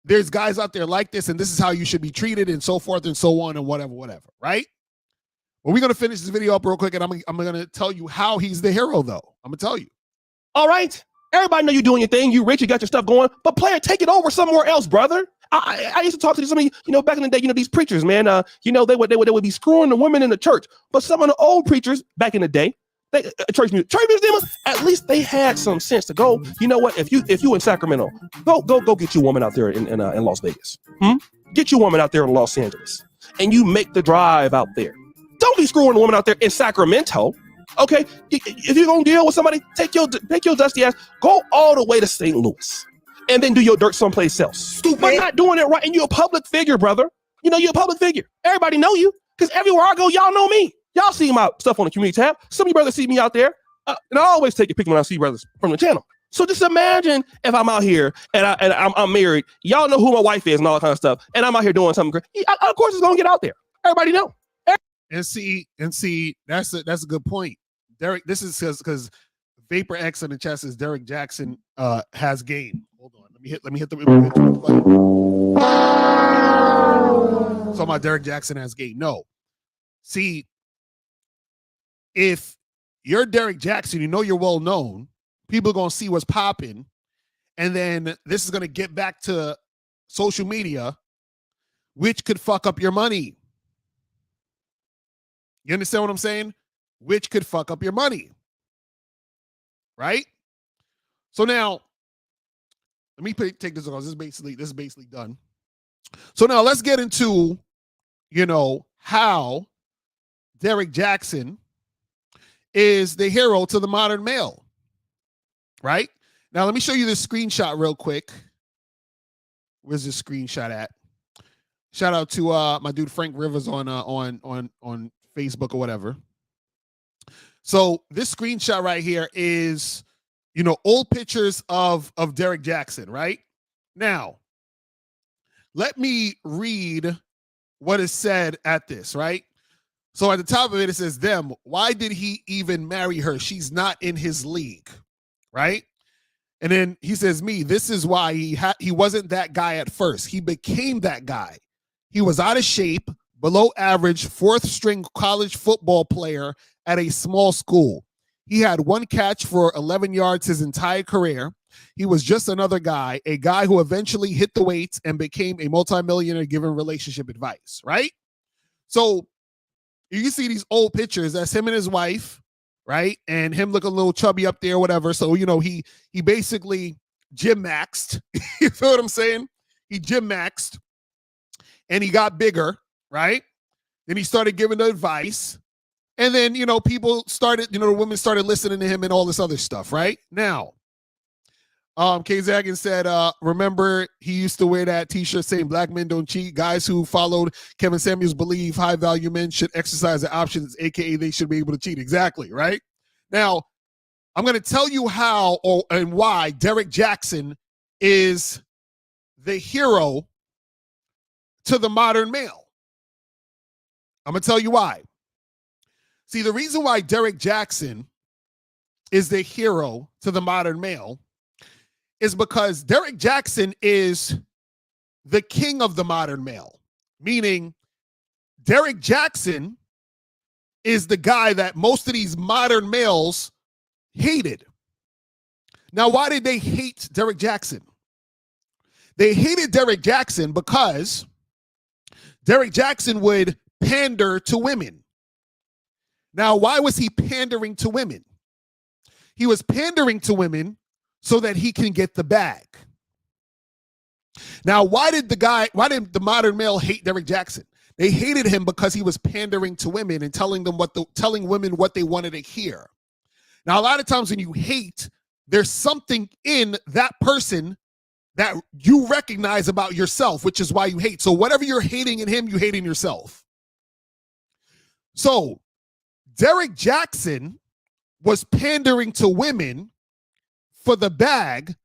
there's guys out there like this, and this is how you should be treated, and so forth and so on, and whatever, right? Well, we're going to finish this video up real quick, and I'm going to tell you how he's the hero, though. I'm going to tell you. All right. Everybody know you're doing your thing. You rich, you got your stuff going, but player, take it over somewhere else, brother. I used to talk to some of you, back in the day, these preachers, man, they would be screwing the women in the church. But some of the old preachers back in the day, church music demons, at least they had some sense to go. You know what? If you in Sacramento, go get you a woman out there in Las Vegas. Get you a woman out there in Los Angeles, and you make the drive out there. Don't be screwing a woman out there in Sacramento. Okay, if you're gonna deal with somebody, take your dusty ass, go all the way to St. Louis, and then do your dirt someplace else. Stupid. But not doing it right, and you're a public figure, brother. You're a public figure. Everybody know you, because everywhere I go, y'all know me. Y'all see my stuff on the community tab. Some of you brothers see me out there, and I always take a picture when I see brothers from the channel. So just imagine if I'm out here and I'm married. Y'all know who my wife is and all that kind of stuff, and I'm out here doing something great. Of course, it's gonna get out there. Everybody know. And see, that's a good point. Derrick, this is because Vapor X in the chat says Derrick Jaxn has game. Hold on, let me hit the button. So my Derrick Jaxn has game. No, see, if you're Derrick Jaxn, you're well known. People are gonna see what's popping, and then this is gonna get back to social media, which could fuck up your money. You understand what I'm saying? Which could fuck up your money. Right? So now, let me take this off. This is basically done. So now let's get into, how Derrick Jaxn is the hero to the modern male. Right? Now let me show you this screenshot real quick. Where's this screenshot at? Shout out to my dude Frank Rivers on Facebook or whatever. So this screenshot right here is, old pictures of Derrick Jaxn, right? Now, let me read what is said at this, right? So at the top of it, it says, them, why did he even marry her? She's not in his league, right? And then he says, me, this is why he wasn't that guy at first. He became that guy. He was out of shape, below average, fourth string college football player at a small school. He had one catch for 11 yards his entire career. He was just another guy, a guy who eventually hit the weights and became a multimillionaire giving relationship advice, right? So you see these old pictures. That's him and his wife, right? And him looking a little chubby up there, whatever. So, he basically gym maxed. You feel what I'm saying? He gym maxed and he got bigger, right? Then he started giving the advice. And then, people started, the women started listening to him and all this other stuff, right? Now, K Zagan said, remember he used to wear that t-shirt saying black men don't cheat. Guys who followed Kevin Samuels believe high value men should exercise their options, aka they should be able to cheat. Exactly, right? Now, I'm going to tell you how and why Derrick Jaxn is the hero to the modern male. I'm going to tell you why. See, the reason why Derrick Jaxn is the hero to the modern male is because Derrick Jaxn is the king of the modern male, meaning Derrick Jaxn is the guy that most of these modern males hated. Now, why did they hate Derrick Jaxn? They hated Derrick Jaxn because Derrick Jaxn would pander to women. Now, why was he pandering to women? He was pandering to women so that he can get the bag. Now, why did the modern male hate Derrick Jaxn? They hated him because he was pandering to women and telling women what they wanted to hear. Now, a lot of times when you hate, there's something in that person that you recognize about yourself, which is why you hate. So whatever you're hating in him, you hate in yourself. So Derrick Jaxn was pandering to women for the bag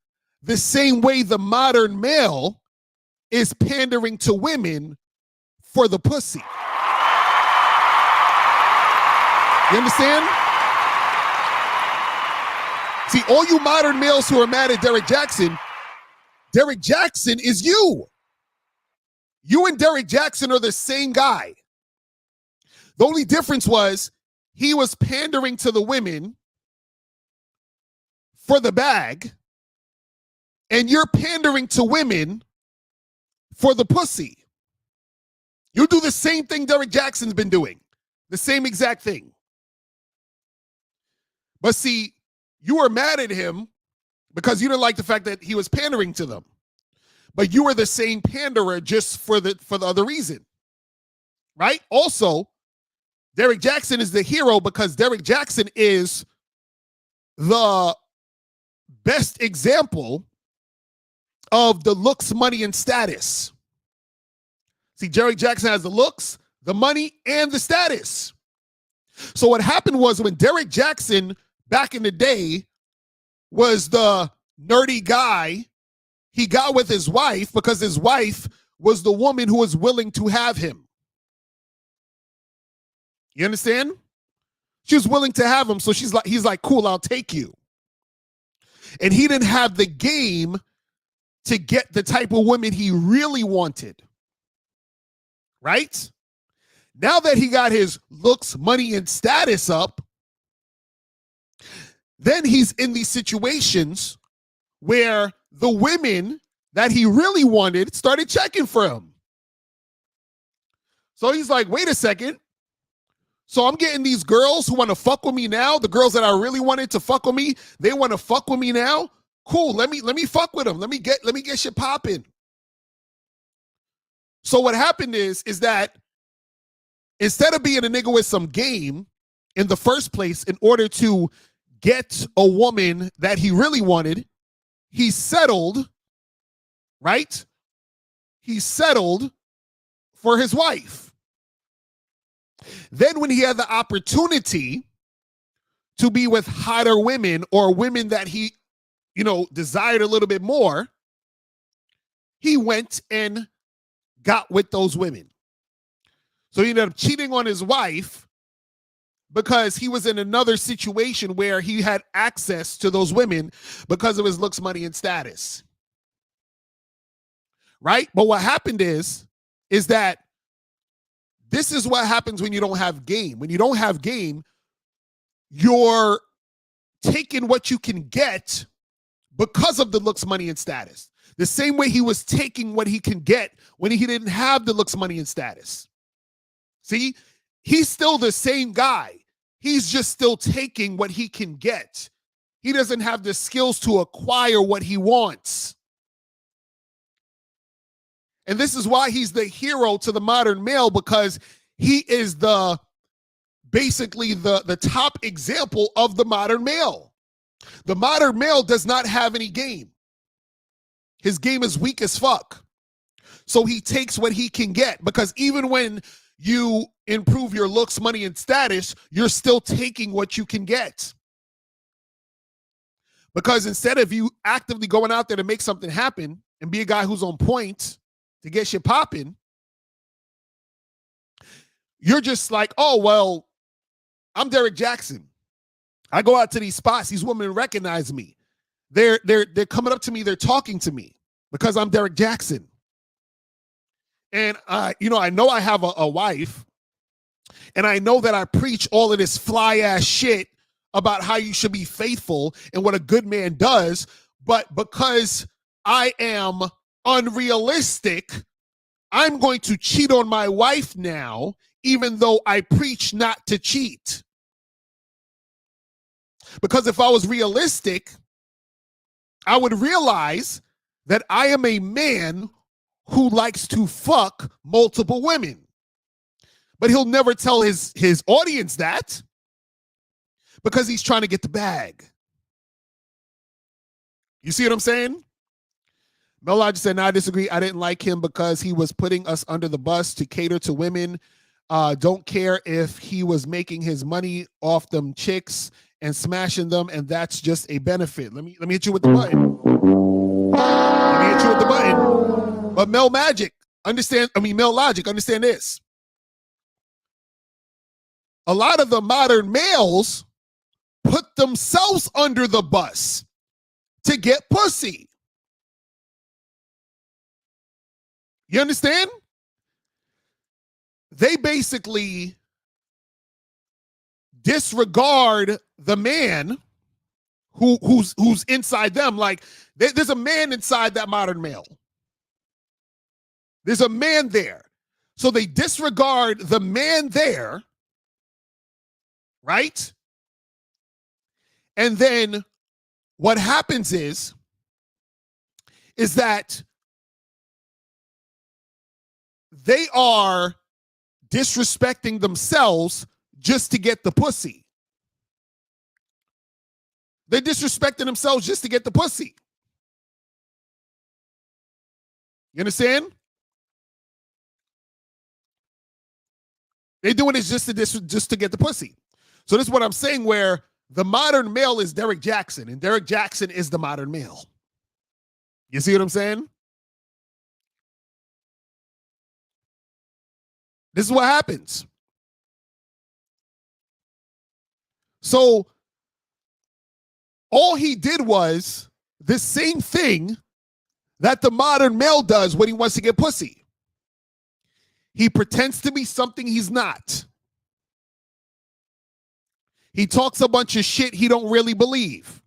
the same way the modern male is pandering to women for the pussy. You understand? See, all you modern males who are mad at Derrick Jaxn is you. You and Derrick Jaxn are the same guy. The only difference was he was pandering to the women for the bag, and you're pandering to women for the pussy. You do the same thing Derrick Jaxn's been doing, the same exact thing. But see, you were mad at him because you didn't like the fact that he was pandering to them. But you were the same panderer just for the other reason, right? Also, Derrick Jaxn is the hero because Derrick Jaxn is the best example of the looks, money, and status. See, Derrick Jaxn has the looks, the money, and the status. So what happened was when Derrick Jaxn back in the day was the nerdy guy, he got with his wife because his wife was the woman who was willing to have him. You understand? She was willing to have him, so he's like, cool, I'll take you. And he didn't have the game to get the type of women he really wanted. Right? Now that he got his looks, money, and status up, then he's in these situations where the women that he really wanted started checking for him. So he's like, wait a second. So I'm getting these girls who want to fuck with me now. The girls that I really wanted to fuck with me, they want to fuck with me now. Cool. Let me fuck with them. Let me get shit popping. So what happened is that instead of being a nigga with some game in the first place, in order to get a woman that he really wanted, he settled, right? He settled for his wife. Then when he had the opportunity to be with hotter women or women that he, desired a little bit more, he went and got with those women. So he ended up cheating on his wife because he was in another situation where he had access to those women because of his looks, money, and status. Right? But what happened is that this is what happens when you don't have game. When you don't have game, you're taking what you can get because of the looks, money, and status. The same way he was taking what he can get when he didn't have the looks, money, and status. See, he's still the same guy. He's just still taking what he can get. He doesn't have the skills to acquire what he wants. And this is why he's the hero to the modern male, because he is basically the top example of the modern male. The modern male does not have any game. His game is weak as fuck. So he takes what he can get, because even when you improve your looks, money, and status, you're still taking what you can get. Because instead of you actively going out there to make something happen and be a guy who's on point to get shit popping, you're just like, oh, well, I'm Derrick Jaxn. I go out to these spots. These women recognize me. They're coming up to me. They're talking to me because I'm Derrick Jaxn. And, I know I have a wife, and I know that I preach all of this fly-ass shit about how you should be faithful and what a good man does, but because I am unrealistic, I'm going to cheat on my wife now, even though I preach not to cheat. Because if I was realistic, I would realize that I am a man who likes to fuck multiple women. But he'll never tell his audience that because he's trying to get the bag. You see what I'm saying? Mel Lodge said, no, I disagree. I didn't like him because he was putting us under the bus to cater to women. Don't care if he was making his money off them chicks and smashing them, and that's just a benefit. Let me hit you with the button. Let me hit you with the button. But Mel Logic, understand this. A lot of the modern males put themselves under the bus to get pussy. You understand? They basically disregard the man who's inside them. Like there's a man inside that modern male. There's a man there. So they disregard the man there, right? And then what happens is that they are disrespecting themselves just to get the pussy. They're disrespecting themselves just to get the pussy. You understand? They're doing it just to get the pussy. So this is what I'm saying, where the modern male is Derrick Jaxn, and Derrick Jaxn is the modern male. You see what I'm saying? This is what happens. So all he did was the same thing that the modern male does when he wants to get pussy. He pretends to be something he's not. He talks a bunch of shit he don't really believe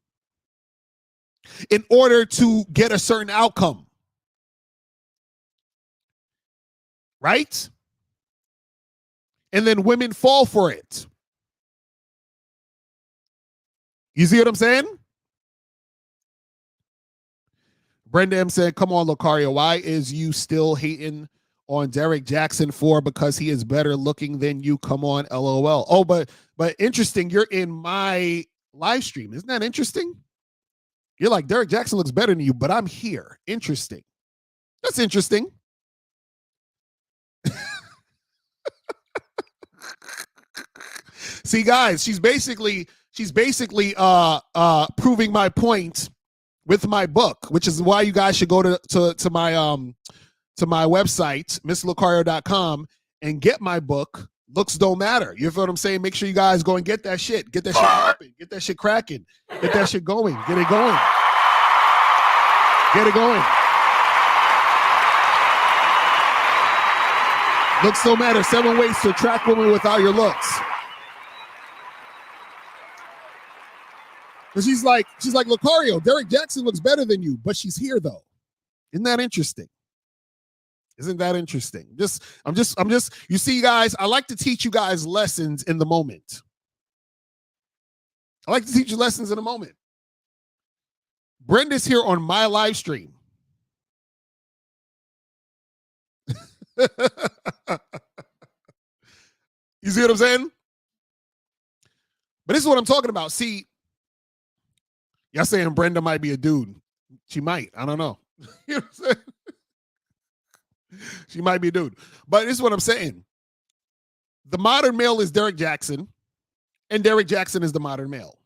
in order to get a certain outcome. Right? And then women fall for it. You see what I'm saying? Brenda M said, come on, Lucario, why is you still hating on Derrick Jaxn for? Because he is better looking than you. Come on, LOL. Oh, but interesting, you're in my live stream. Isn't that interesting? You're like, Derrick Jaxn looks better than you, but I'm here. Interesting. That's interesting. See, guys, she's basically she's basically proving my point with my book, which is why you guys should go to my website, mrlucario.com, and get my book. Looks don't matter. You feel what I'm saying? Make sure you guys go and get that shit. Get that shit popping. Get that shit cracking. Get that shit going. Get it going. Get it going. Looks don't matter. 7 ways to attract women without your looks. But she's like, Lucario, Derrick Jaxn looks better than you, but she's here though. Isn't that interesting? Isn't that interesting? I'm just, you see, guys, I like to teach you guys lessons in the moment. I like to teach you lessons in the moment. Brenda's here on my live stream. You see what I'm saying? But this is what I'm talking about. See, y'all saying Brenda might be a dude. She might. I don't know. You know what I'm saying? She might be a dude. But this is what I'm saying. The modern male is Derrick Jaxn, and Derrick Jaxn is the modern male.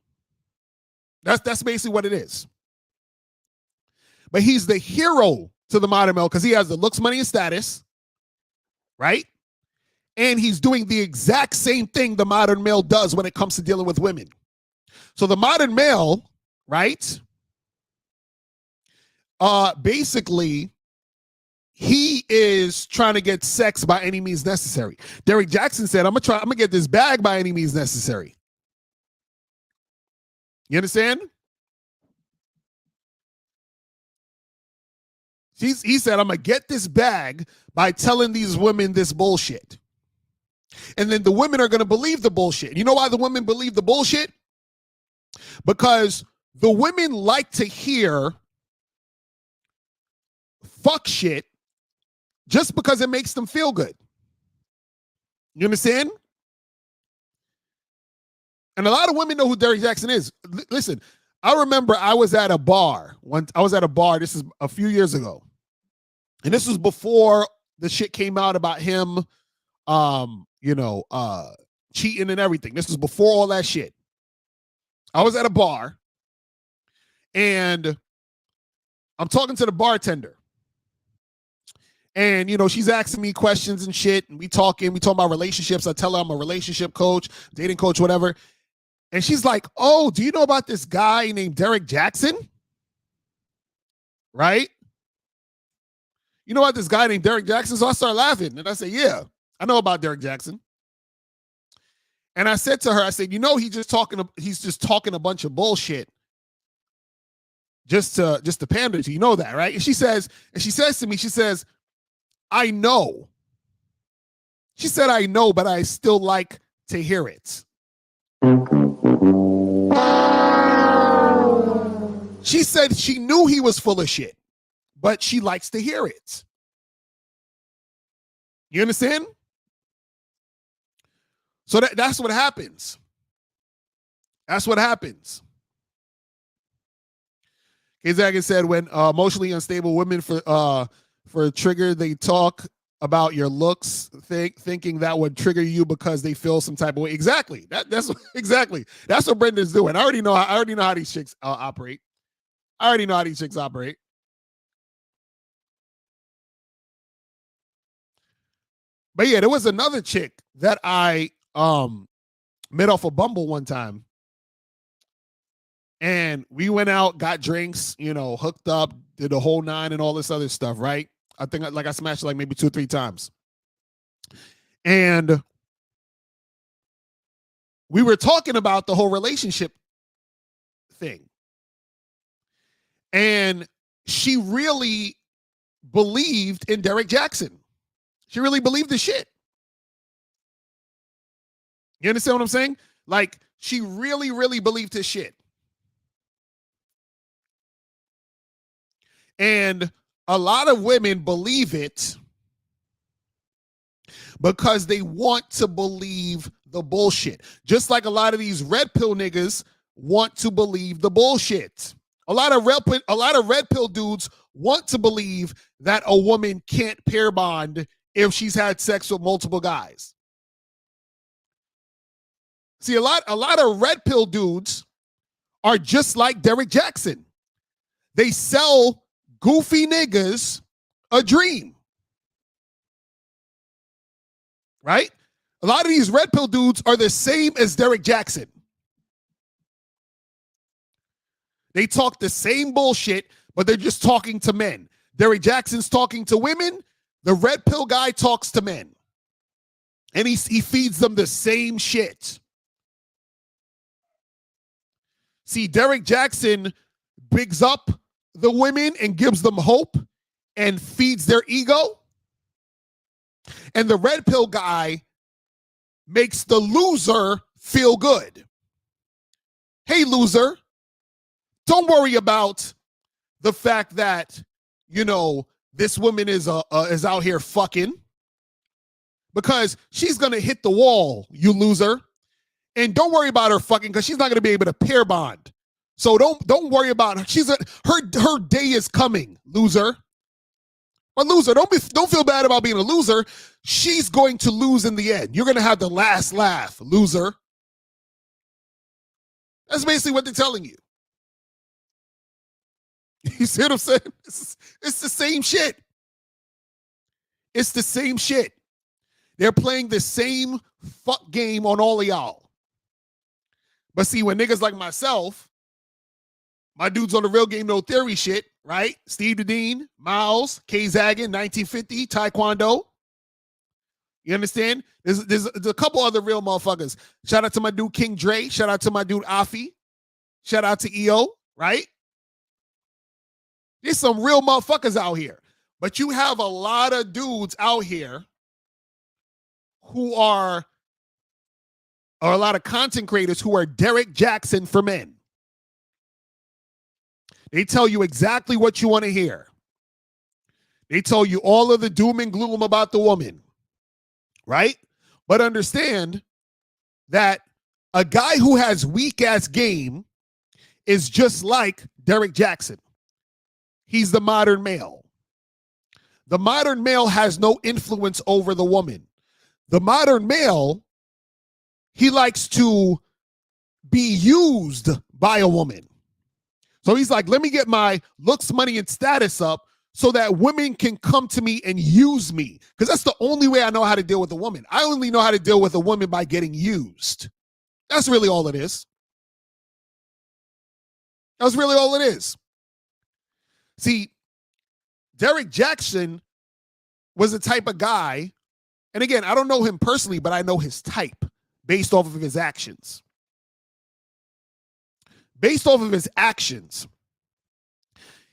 That's basically what it is. But he's the hero to the modern male because he has the looks, money, and status, right? And he's doing the exact same thing the modern male does when it comes to dealing with women. So the modern male, right? Basically, he is trying to get sex by any means necessary. Derrick Jaxn said, I'm gonna get this bag by any means necessary. You understand? He said, I'm gonna get this bag by telling these women this bullshit. And then the women are gonna believe the bullshit. You know why the women believe the bullshit? Because the women like to hear fuck shit just because it makes them feel good. You understand? And a lot of women know who Derrick Jaxn is. Listen, I remember I was at a bar. This is a few years ago. And this was before the shit came out about him, cheating and everything. This was before all that shit. I was at a bar and I'm talking to the bartender. And, she's asking me questions and shit. And we talk about relationships. I tell her I'm a relationship coach, dating coach, whatever. And she's like, oh, do you know about this guy named Derrick Jaxn? Right? You know about this guy named Derrick Jaxn? So I start laughing. And I say, yeah, I know about Derrick Jaxn. And I said to her, he's just talking a bunch of bullshit just to pander to you. You know that, right? And she says to me, I know. She said, I know, but I still like to hear it. She said she knew he was full of shit, but she likes to hear it. You understand? So that's what happens. That's what happens. Kazak said, when emotionally unstable women for a trigger, they talk about your looks, thinking that would trigger you because they feel some type of way. Exactly. That's exactly. That's what Brendan's doing. I already know how these chicks operate. But yeah, there was another chick that I met off a Bumble one time. And we went out, got drinks, hooked up, did the whole 9 and all this other stuff, right? I think I smashed it like maybe 2 or 3 times. And we were talking about the whole relationship thing. And she really believed in Derrick Jaxn. She really believed the shit. You understand what I'm saying? Like, she really, really believed his shit. And a lot of women believe it because they want to believe the bullshit. Just like a lot of these red pill niggas want to believe the bullshit. A lot of red pill dudes want to believe that a woman can't pair bond if she's had sex with multiple guys. See, a lot of red pill dudes are just like Derrick Jaxn. They sell goofy niggas a dream. Right? A lot of these red pill dudes are the same as Derrick Jaxn. They talk the same bullshit, but they're just talking to men. Derrick Jackson's talking to women. The red pill guy talks to men. And he feeds them the same shit. See, Derrick Jaxn bigs up the women and gives them hope and feeds their ego. And the red pill guy makes the loser feel good. Hey, loser, don't worry about the fact that, you know, this woman is out here fucking, because she's going to hit the wall, you loser. And don't worry about her fucking, because she's not going to be able to pair bond. So don't worry about her. Her day is coming, loser. But loser, don't feel bad about being a loser. She's going to lose in the end. You're going to have the last laugh, loser. That's basically what they're telling you. You see what I'm saying? It's the same shit. It's the same shit. They're playing the same fuck game on all of y'all. But see, when niggas like myself, my dudes on the real game, no theory shit, right? Steve Dean, Miles, K Zaggin, 1950, Taekwondo. You understand? There's a couple other real motherfuckers. Shout out to my dude King Dre. Shout out to my dude Afi. Shout out to EO, right? There's some real motherfuckers out here. But you have a lot of dudes out here who are, or a lot of content creators who are Derrick Jaxn for men. They tell you exactly what you want to hear. They tell you all of the doom and gloom about the woman, right? But understand that a guy who has weak ass game is just like Derrick Jaxn. He's the modern male. The modern male has no influence over the woman. The modern male, he likes to be used by a woman. So he's like, let me get my looks, money, and status up so that women can come to me and use me. Because that's the only way I know how to deal with a woman. I only know how to deal with a woman by getting used. That's really all it is. That's really all it is. See, Derrick Jaxn was the type of guy, and again, I don't know him personally, but I know his type based off of his actions. Based off of his actions,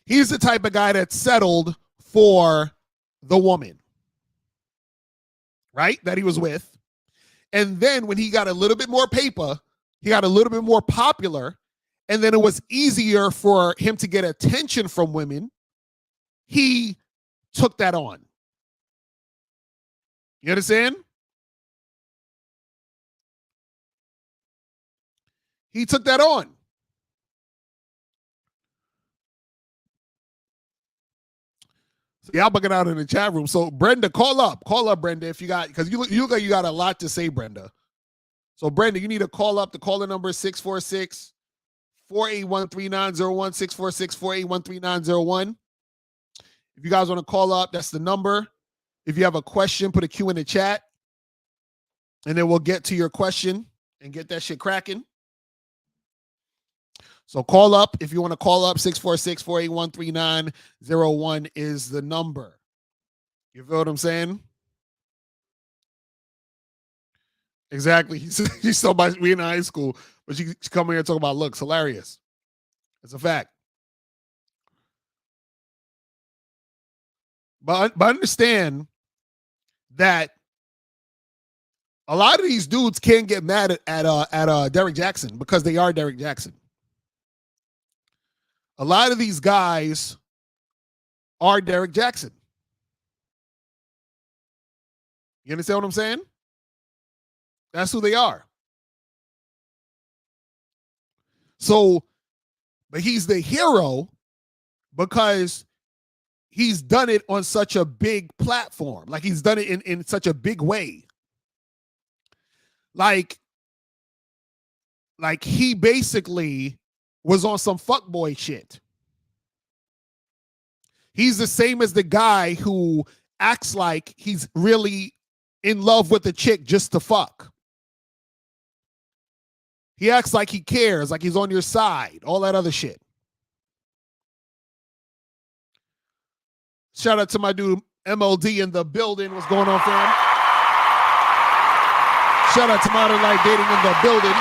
he's the type of guy that settled for the woman, right? That he was with. And then when he got a little bit more paper, he got a little bit more popular, and then it was easier for him to get attention from women, he took that on. You understand? He took that on. So y'all bugging out in the chat room. So Brenda, call up, Brenda, if you got, because you look like you got a lot to say, Brenda. So Brenda, you need to call up. The caller number is 646-481-3901, 646-481-3901. If you guys want to call up, that's the number. If you have a question, put a Q in the chat, and then we'll get to your question and get that shit cracking. So call up. If you want to call up, 646-481-3901 is the number. You feel what I'm saying? Exactly. She's so much, we in high school, but she come here and talk about looks. Hilarious. It's a fact. But understand that a lot of these dudes can't get mad at Derrick Jaxn because they are Derrick Jaxn. A lot of these guys are Derrick Jaxn. You understand what I'm saying? That's who they are. So, but he's the hero because he's done it on such a big platform. Like he's done it in such a big way. Like like he basically was on some fuckboy shit. He's the same as the guy who acts like he's really in love with the chick just to fuck. He acts like he cares, like he's on your side, all that other shit. Shout out to my dude MLD in the building. What's going on, fam? Shout out to Modern Life Dating in the building.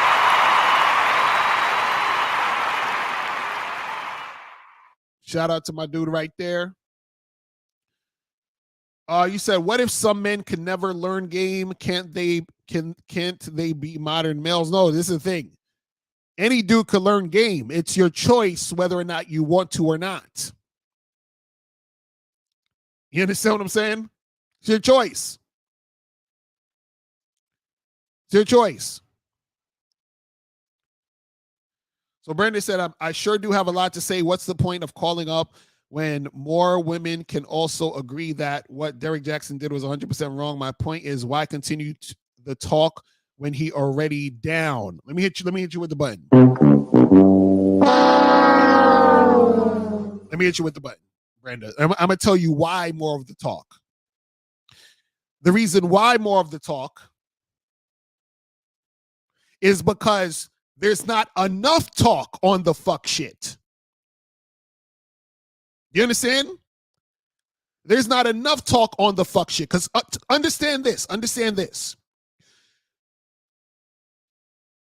Shout out to my dude right there. You said, what if some men can never learn game? Can't they be modern males? No, this is the thing. Any dude could learn game. It's your choice whether or not you want to or not. You understand what I'm saying? It's your choice. It's your choice. So Brandon said, I sure do have a lot to say. What's the point of calling up when more women can also agree that what Derrick Jaxn did was 100% wrong? My point is, why continue the talk when he already down? Let me hit you with the button. Let me hit you with the button, Brenda. I'm going to tell you why more of the talk. The reason why more of the talk is because there's not enough talk on the fuck shit. You understand? There's not enough talk on the fuck shit. Because understand this.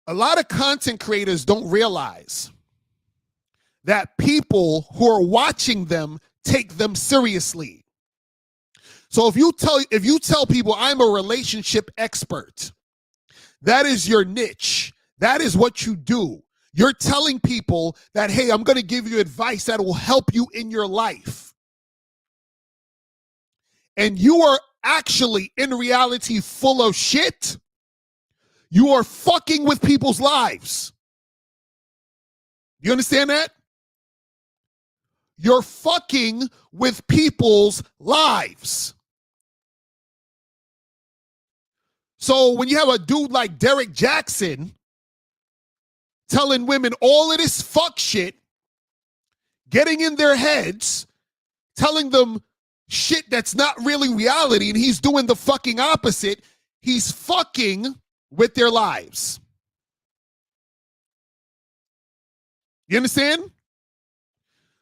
A lot of content creators don't realize that people who are watching them take them seriously. So if you tell people I'm a relationship expert, that is your niche. That is what you do. You're telling people that, hey, I'm going to give you advice that will help you in your life. And you are actually, in reality, full of shit. You are fucking with people's lives. You understand that? You're fucking with people's lives. So when you have a dude like Derrick Jaxn telling women all of this fuck shit, getting in their heads, telling them shit that's not really reality, and he's doing the fucking opposite, he's fucking with their lives. You understand?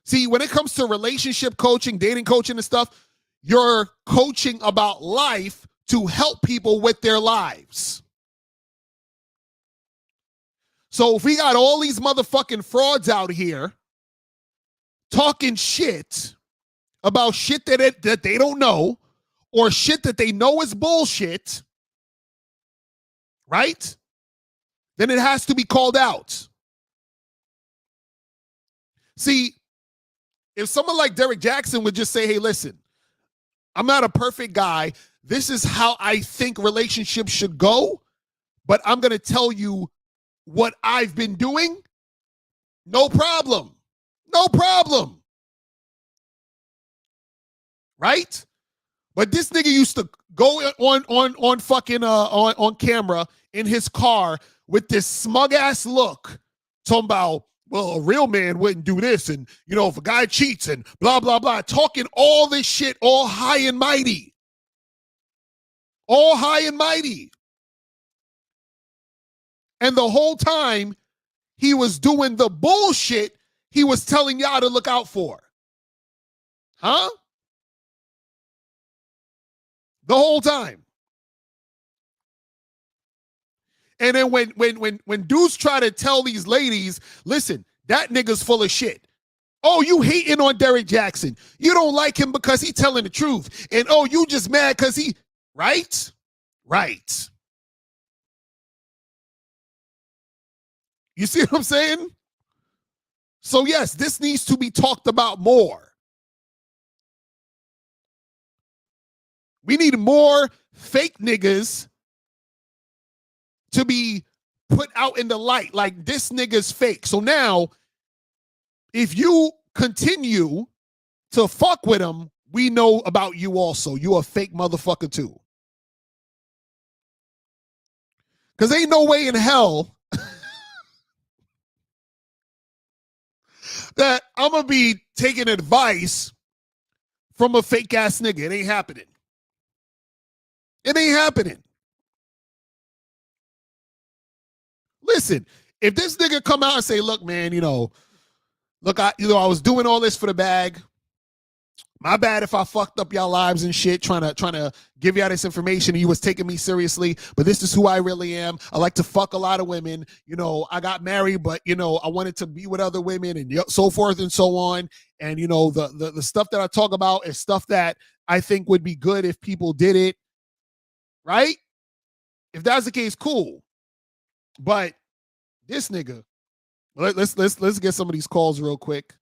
See, when it comes to relationship coaching, dating coaching and stuff, you're coaching about life to help people with their lives. So if we got all these motherfucking frauds out here talking shit about shit that they don't know, or shit that they know is bullshit, right? Then it has to be called out. See, if someone like Derrick Jaxn would just say, hey, listen, I'm not a perfect guy. This is how I think relationships should go, but I'm going to tell you what I've been doing. No problem. No problem. Right? But this nigga used to go on fucking on camera in his car with this smug ass look, talking about, well, a real man wouldn't do this, and you know, if a guy cheats and blah blah blah, talking all this shit, all high and mighty, all high and mighty, and the whole time he was doing the bullshit he was telling y'all to look out for, huh? The whole time. And then when dudes try to tell these ladies, listen, that nigga's full of shit. Oh, you hating on Derrick Jaxn. You don't like him because he telling the truth. And oh, you just mad because he, right? Right. You see what I'm saying? So yes, this needs to be talked about more. We need more fake niggas to be put out in the light, like this nigga's fake. So now, if you continue to fuck with him, we know about you also. You a fake motherfucker too. Because ain't no way in hell that I'm gonna be taking advice from a fake ass nigga. It ain't happening. It ain't happening. Listen, if this nigga come out and say, look, man, look, I was doing all this for the bag. My bad if I fucked up y'all lives and shit, trying to give y'all this information and you was taking me seriously, but this is who I really am. I like to fuck a lot of women. I got married, but I wanted to be with other women and so forth and so on. And the stuff that I talk about is stuff that I think would be good if people did it. Right? If that's the case, cool. But this nigga, let's get some of these calls real quick.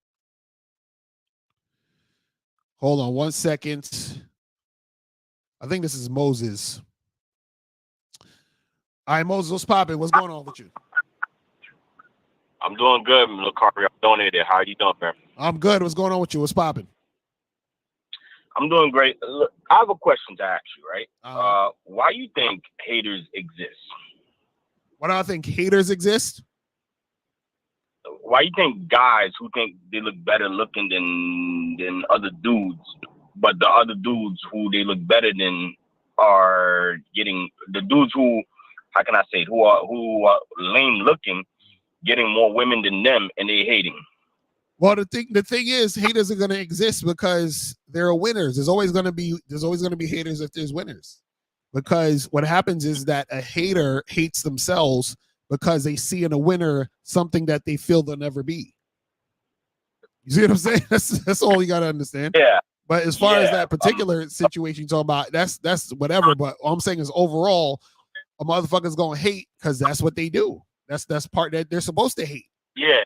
Hold on 1 second. I think this is Moses. All right, Moses, what's popping? What's going on with you? I'm doing good, Lucario. I'm doing it. How are you doing, man? I'm good. What's going on with you? What's popping? I'm doing great. Look, I have a question to ask you, right? Why you think haters exist? Why do I think haters exist? Why you think guys who think they look better looking than other dudes, but the other dudes who they look better than are getting the dudes who, how can I say it, who are lame looking, getting more women than them, and they hating? Well, the thing is, haters are going to exist because there are winners. There's always going to be haters if there's winners. Because what happens is that a hater hates themselves because they see in a winner something that they feel they'll never be. You see what I'm saying? That's all you got to understand. Yeah. But as far as that particular situation you talk about, that's whatever. But all I'm saying is overall, a motherfucker's going to hate because that's what they do. That's part that they're supposed to hate. Yeah,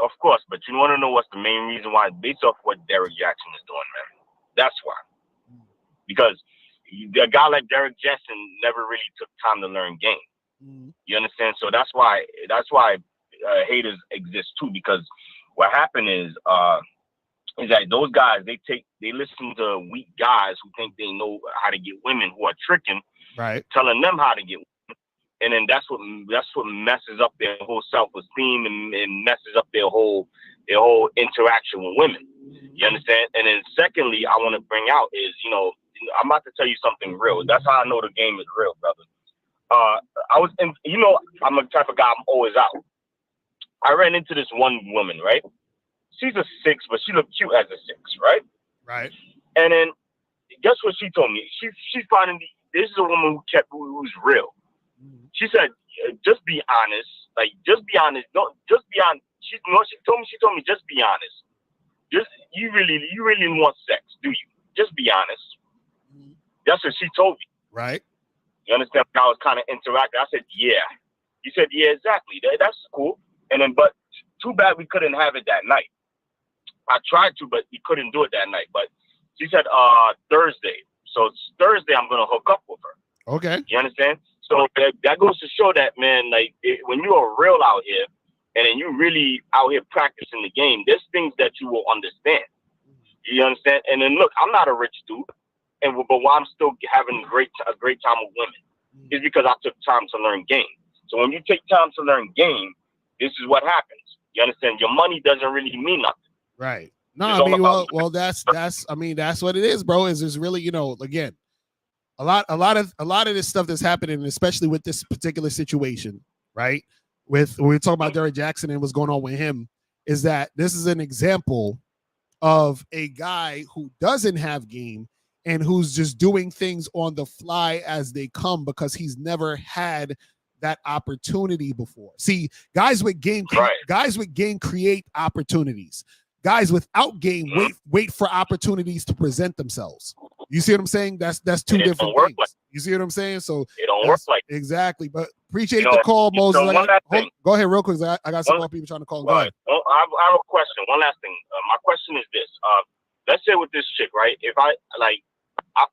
of course. But you want to know what's the main reason why? Based off what Derrick Jaxn is doing, man. That's why. Because a guy like Derrick Jaxn never really took time to learn game. You understand? So that's why haters exist too. Because what happened is that those guys they listen to weak guys who think they know how to get women, who are tricking, right? Telling them how to get women, and then that's what messes up their whole self-esteem and messes up their whole interaction with women. You understand? And then secondly, I want to bring out is I'm about to tell you something real. That's how I know the game is real, brother. I was in, I'm the type of guy, I'm always out. I ran into this one woman, right? She's a 6, but she looked cute as a 6, right? Right. And then guess what she told me? She's finding this is a woman who's real. She said, just be honest. Like, just be honest. Don't just be honest. She told me, just be honest. Just you really want sex, do you? Just be honest. That's what she told me. Right. You understand? I was kind of interacting. I said, yeah. He said, yeah, exactly. That's cool. And then, but too bad we couldn't have it that night. I tried to, but we couldn't do it that night. But she said, Thursday. So it's Thursday, I'm going to hook up with her. Okay. You understand? So that goes to show that, man, like when you are real out here and then you really out here practicing the game, there's things that you will understand. You understand? And then look, I'm not a rich dude. But why I'm still having a great time with women is because I took time to learn game. So when you take time to learn game, this is what happens. You understand? Your money doesn't really mean nothing. Right. No, I mean, well, that's what it is, bro. Is there's really, again, a lot of this stuff that's happening, especially with this particular situation, right? When we're talking about Derrick Jaxn and what's going on with him, is that this is an example of a guy who doesn't have game and who's just doing things on the fly as they come because he's never had that opportunity before. See, guys with game create opportunities. Guys without game wait for opportunities to present themselves. You see what I'm saying? That's two different things. You see what I'm saying? So it don't work like exactly. But appreciate the call, Moses. Go ahead real quick. I got some more people trying to call. Go ahead. I have a question. One last thing. My question is this. Let's say with this chick, right? If I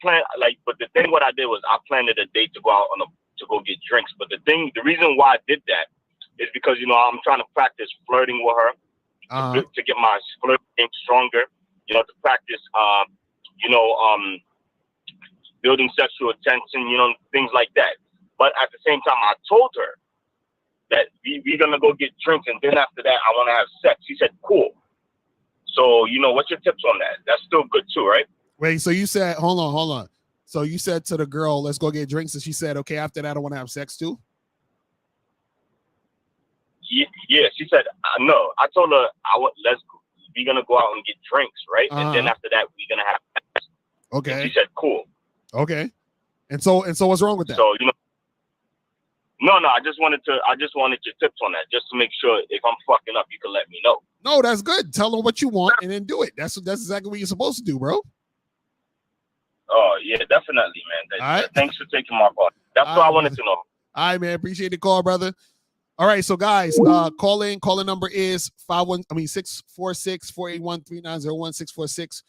plan, but the thing what I did was I planned a date to go out to go get drinks. But the reason why I did that is because, I'm trying to practice flirting with her to get my flirt game stronger, to practice, building sexual attention, things like that. But at the same time, I told her that we're gonna go get drinks, and then after that, I want to have sex. He said, cool. So, you know, what's your tips on that? That's still good too, right? Wait, so you said, hold on. So you said to the girl, let's go get drinks, and she said, okay, after that, I want to have sex too? Yeah, she said, no. I told her, we're gonna go out and get drinks, right? And then after that, we're gonna have sex. Okay. And she said, cool. Okay. And so what's wrong with that? So, you know, no, I just wanted your tips on that, just to make sure if I'm fucking up, you can let me know. No, that's good. Tell them what you want and then do it. That's exactly what you're supposed to do, bro. Oh yeah, definitely, man. All right. Thanks for taking my call. That's all I wanted to know. All right, man. Appreciate the call, brother. All right, so guys, call in. Calling number is 646-481-3901,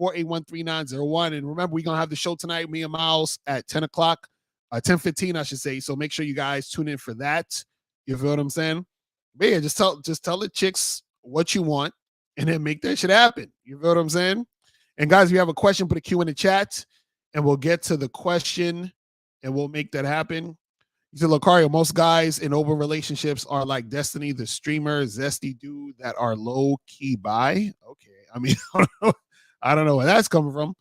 646-481-3901. And remember, we're gonna have the show tonight, me and Miles, at 10 o'clock, 10:15, I should say. So make sure you guys tune in for that. You feel what I'm saying? But yeah, just tell the chicks what you want and then make that shit happen. You feel what I'm saying? And guys, if you have a question, put a Q in the chat and we'll get to the question and we'll make that happen. You said, Lucario, most guys in open relationships are like Destiny, the streamer, zesty dude that are low key bi. Okay. I mean, I don't know where that's coming from.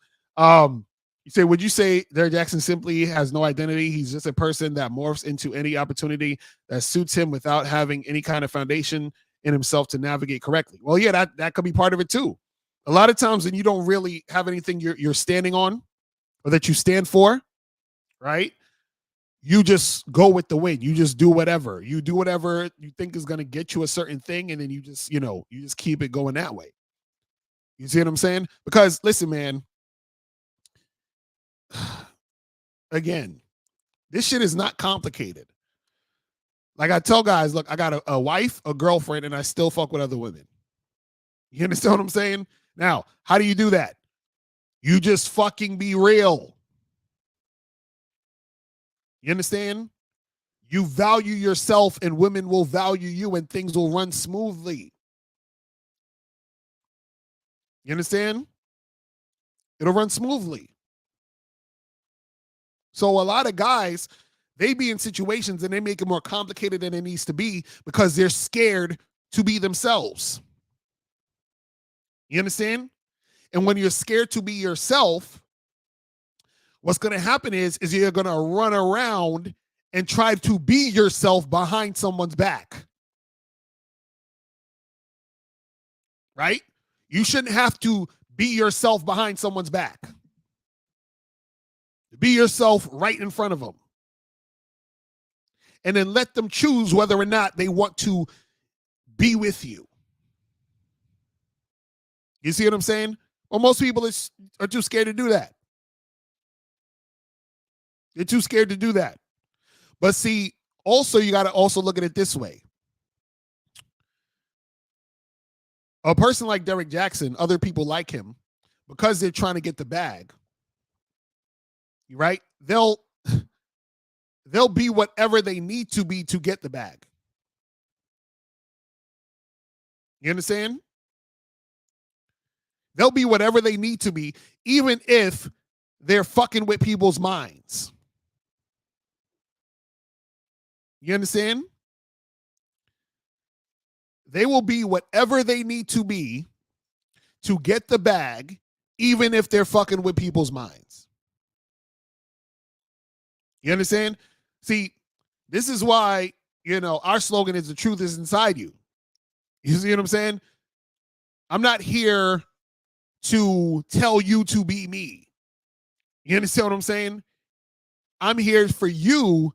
You say, would you say Derrick Jaxn simply has no identity? He's just a person that morphs into any opportunity that suits him without having any kind of foundation in himself to navigate correctly. Well, yeah, that could be part of it too. A lot of times when you don't really have anything you're standing on or that you stand for, right? You just go with the wind. You just do whatever. You do whatever you think is going to get you a certain thing, and then you just keep it going that way. You see what I'm saying? Because listen, man, again, this shit is not complicated. Like I tell guys, look, I got a wife, a girlfriend, and I still fuck with other women. You understand what I'm saying? Now, how do you do that? You just fucking be real. You understand? You value yourself and women will value you and things will run smoothly. You understand? It'll run smoothly. So a lot of guys, they be in situations and they make it more complicated than it needs to be because they're scared to be themselves. You understand? And when you're scared to be yourself, what's going to happen is you're going to run around and try to be yourself behind someone's back. Right? You shouldn't have to be yourself behind someone's back. Be yourself right in front of them. And then let them choose whether or not they want to be with you. You see what I'm saying? Well, most people are too scared to do that. They're too scared to do that. But see, also, you got to also look at it this way. A person like Derrick Jaxn, other people like him, because they're trying to get the bag, right? They'll be whatever they need to be to get the bag. You understand? They'll be whatever they need to be, even if they're fucking with people's minds. You understand? They will be whatever they need to be to get the bag, even if they're fucking with people's minds. You understand? See, this is why, our slogan is the truth is inside you. You see what I'm saying? I'm not here to tell you to be me. You understand what I'm saying? I'm here for you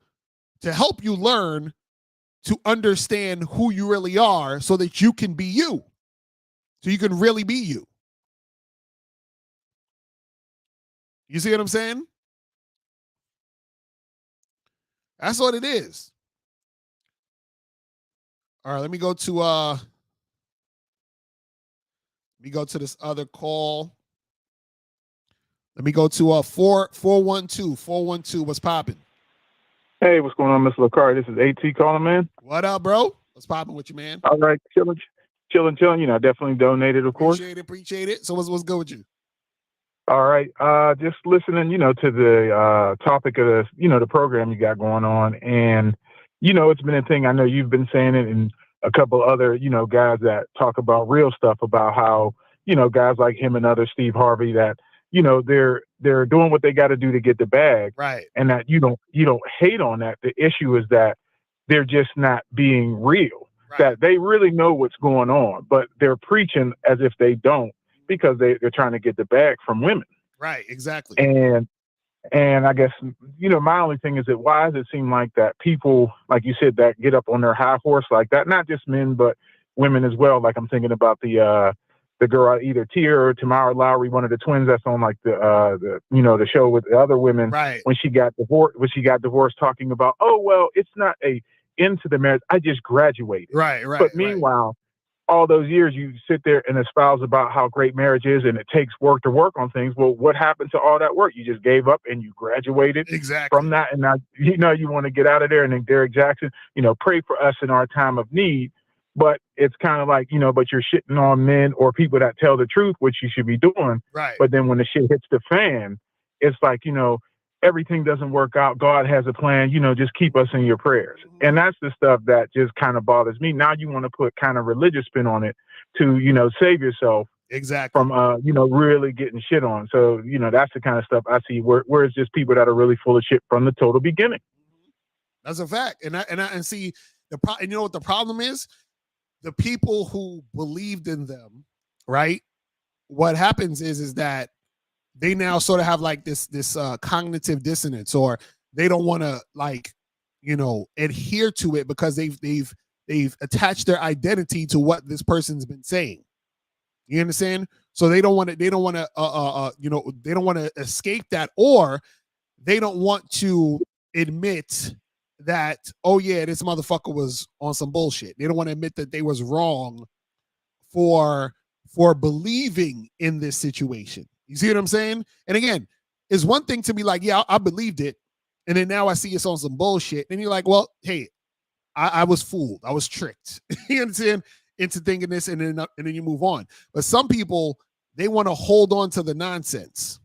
to help you learn to understand who you really are so that you can be you. So you can really be you. You see what I'm saying? That's what it is. All right, let me go to this other call. Let me go to 412. 412, what's popping? Hey, what's going on, Mr. Lucario? This is AT calling, man. What up, bro? What's popping with you, man? All right, chilling. Definitely donated, of course. Appreciate it. So what's good with you? All right, just listening, to the topic of the program you got going on, and it's been a thing. I know you've been saying it, and a couple other, guys that talk about real stuff about how, guys like him and other Steve Harvey that, they're doing what they got to do to get the bag. Right. And that you don't hate on that. The issue is that they're just not being real. Right. That they really know what's going on, but they're preaching as if they don't because they're trying to get the bag from women. Right. Exactly. And I guess, my only thing is that why does it seem like that people, like you said, that get up on their high horse like that, not just men, but women as well. Like I'm thinking about the girl, either Tia or Tamara Lowry, one of the twins that's on like the show with the other women. Right. When she got divorced, talking about, oh, well, it's not a into the marriage. I just graduated. Right. But meanwhile, all those years you sit there and espouse about how great marriage is and it takes work to work on things. Well, what happened to all that work? You just gave up and you graduated from that. And now, you want to get out of there. And then Derrick Jaxn, pray for us in our time of need. But it's kind of like, but you're shitting on men or people that tell the truth, which you should be doing. Right. But then when the shit hits the fan, it's like, everything doesn't work out. God has a plan, just keep us in your prayers. And that's the stuff that just kind of bothers me. Now you want to put kind of religious spin on it to, save yourself from, really getting shit on. So, that's the kind of stuff I see where it's just people that are really full of shit from the total beginning. That's a fact. And see and you know what the problem is? The people who believed in them, right? What happens is that they now sort of have like this cognitive dissonance, or they don't want to adhere to it because they've attached their identity to what this person's been saying. You understand? So they don't want to escape that, or they don't want to admit that, oh yeah, this motherfucker was on some bullshit. They don't want to admit that they was wrong for believing in this situation. You see what I'm saying? And again, it's one thing to be like, yeah, I believed it. And then now I see it's on some bullshit. And you're like, well, hey, I was fooled. I was tricked. You understand? Into thinking this, and then you move on. But some people, they want to hold on to the nonsense.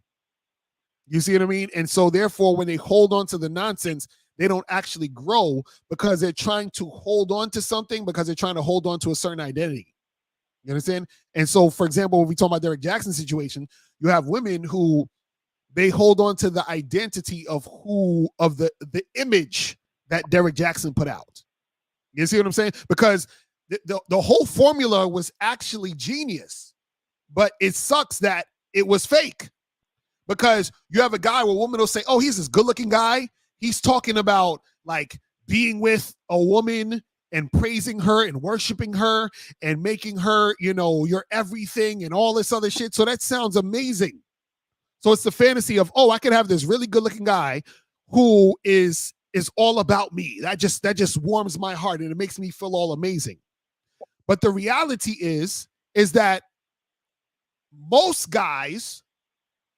You see what I mean? And so therefore, when they hold on to the nonsense, they don't actually grow because they're trying to hold on to something, because they're trying to hold on to a certain identity. You understand? And so, for example, when we talk about Derrick Jaxn situation, you have women who they hold on to the identity of the image that Derrick Jaxn put out. You see what I'm saying? Because the whole formula was actually genius, but it sucks that it was fake. Because you have a guy where a woman will say, oh, he's this good-looking guy. He's talking about like being with a woman and praising her and worshiping her and making her, your everything and all this other shit. So that sounds amazing. So it's the fantasy of, oh, I could have this really good looking guy who is all about me. That just warms my heart and it makes me feel all amazing. But the reality is that most guys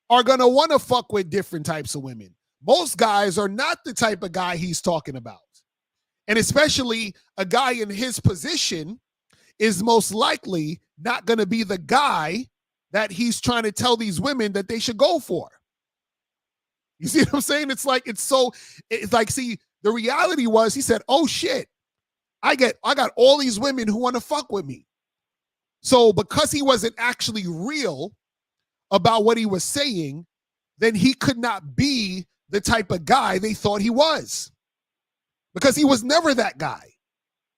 are going to want to fuck with different types of women. Most guys are not the type of guy he's talking about. And especially a guy in his position is most likely not going to be the guy that he's trying to tell these women that they should go for. You see what I'm saying? It's like, see, the reality was he said, oh shit, I got all these women who want to fuck with me. So because he wasn't actually real about what he was saying, then he could not be the type of guy they thought he was. Because he was never that guy.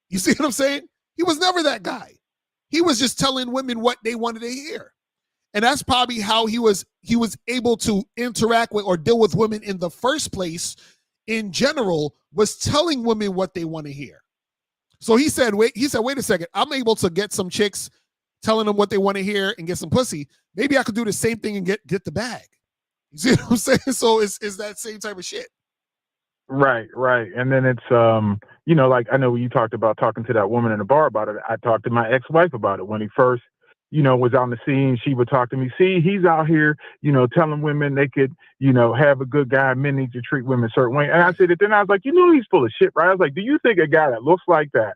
You see what I'm saying? He was never that guy. He was just telling women what they wanted to hear. And that's probably how he was able to interact with or deal with women in the first place in general, was telling women what they want to hear. So he said, wait a second, I'm able to get some chicks telling them what they want to hear and get some pussy. Maybe I could do the same thing and get the bag. You see what I'm saying? So it's that same type of shit. Right. And then it's, like I know when you talked about talking to that woman in the bar about it, I talked to my ex-wife about it when he first, was on the scene. She would talk to me. See, he's out here, telling women they could, have a good guy. Men need to treat women a certain way. And I said it. Then I was like, he's full of shit, right? I was like, do you think a guy that looks like that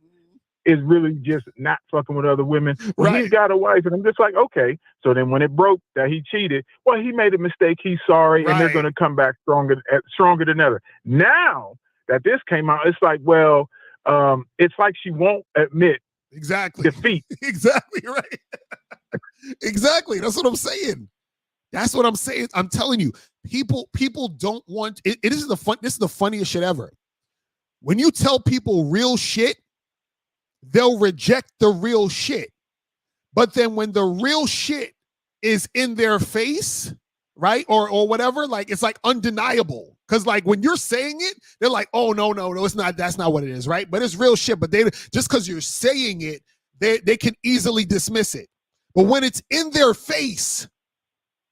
is really just not fucking with other women? Well, right. He's got a wife. And I'm just like, okay. So then when it broke that he cheated, well, he made a mistake. He's sorry. Right. And they're going to come back stronger than ever. Now that this came out, it's like, well, it's like she won't admit Exactly. defeat. Exactly right. Exactly. That's what I'm saying. That's what I'm saying. I'm telling you, people don't want it. This is the funniest shit ever. When you tell people real shit, they'll reject the real shit. But then when the real shit is in their face, right? Or whatever, like it's like undeniable. Cause like when you're saying it, they're like, oh no, it's not, that's not what it is, right? But it's real shit. But they just because you're saying it, they can easily dismiss it. But when it's in their face,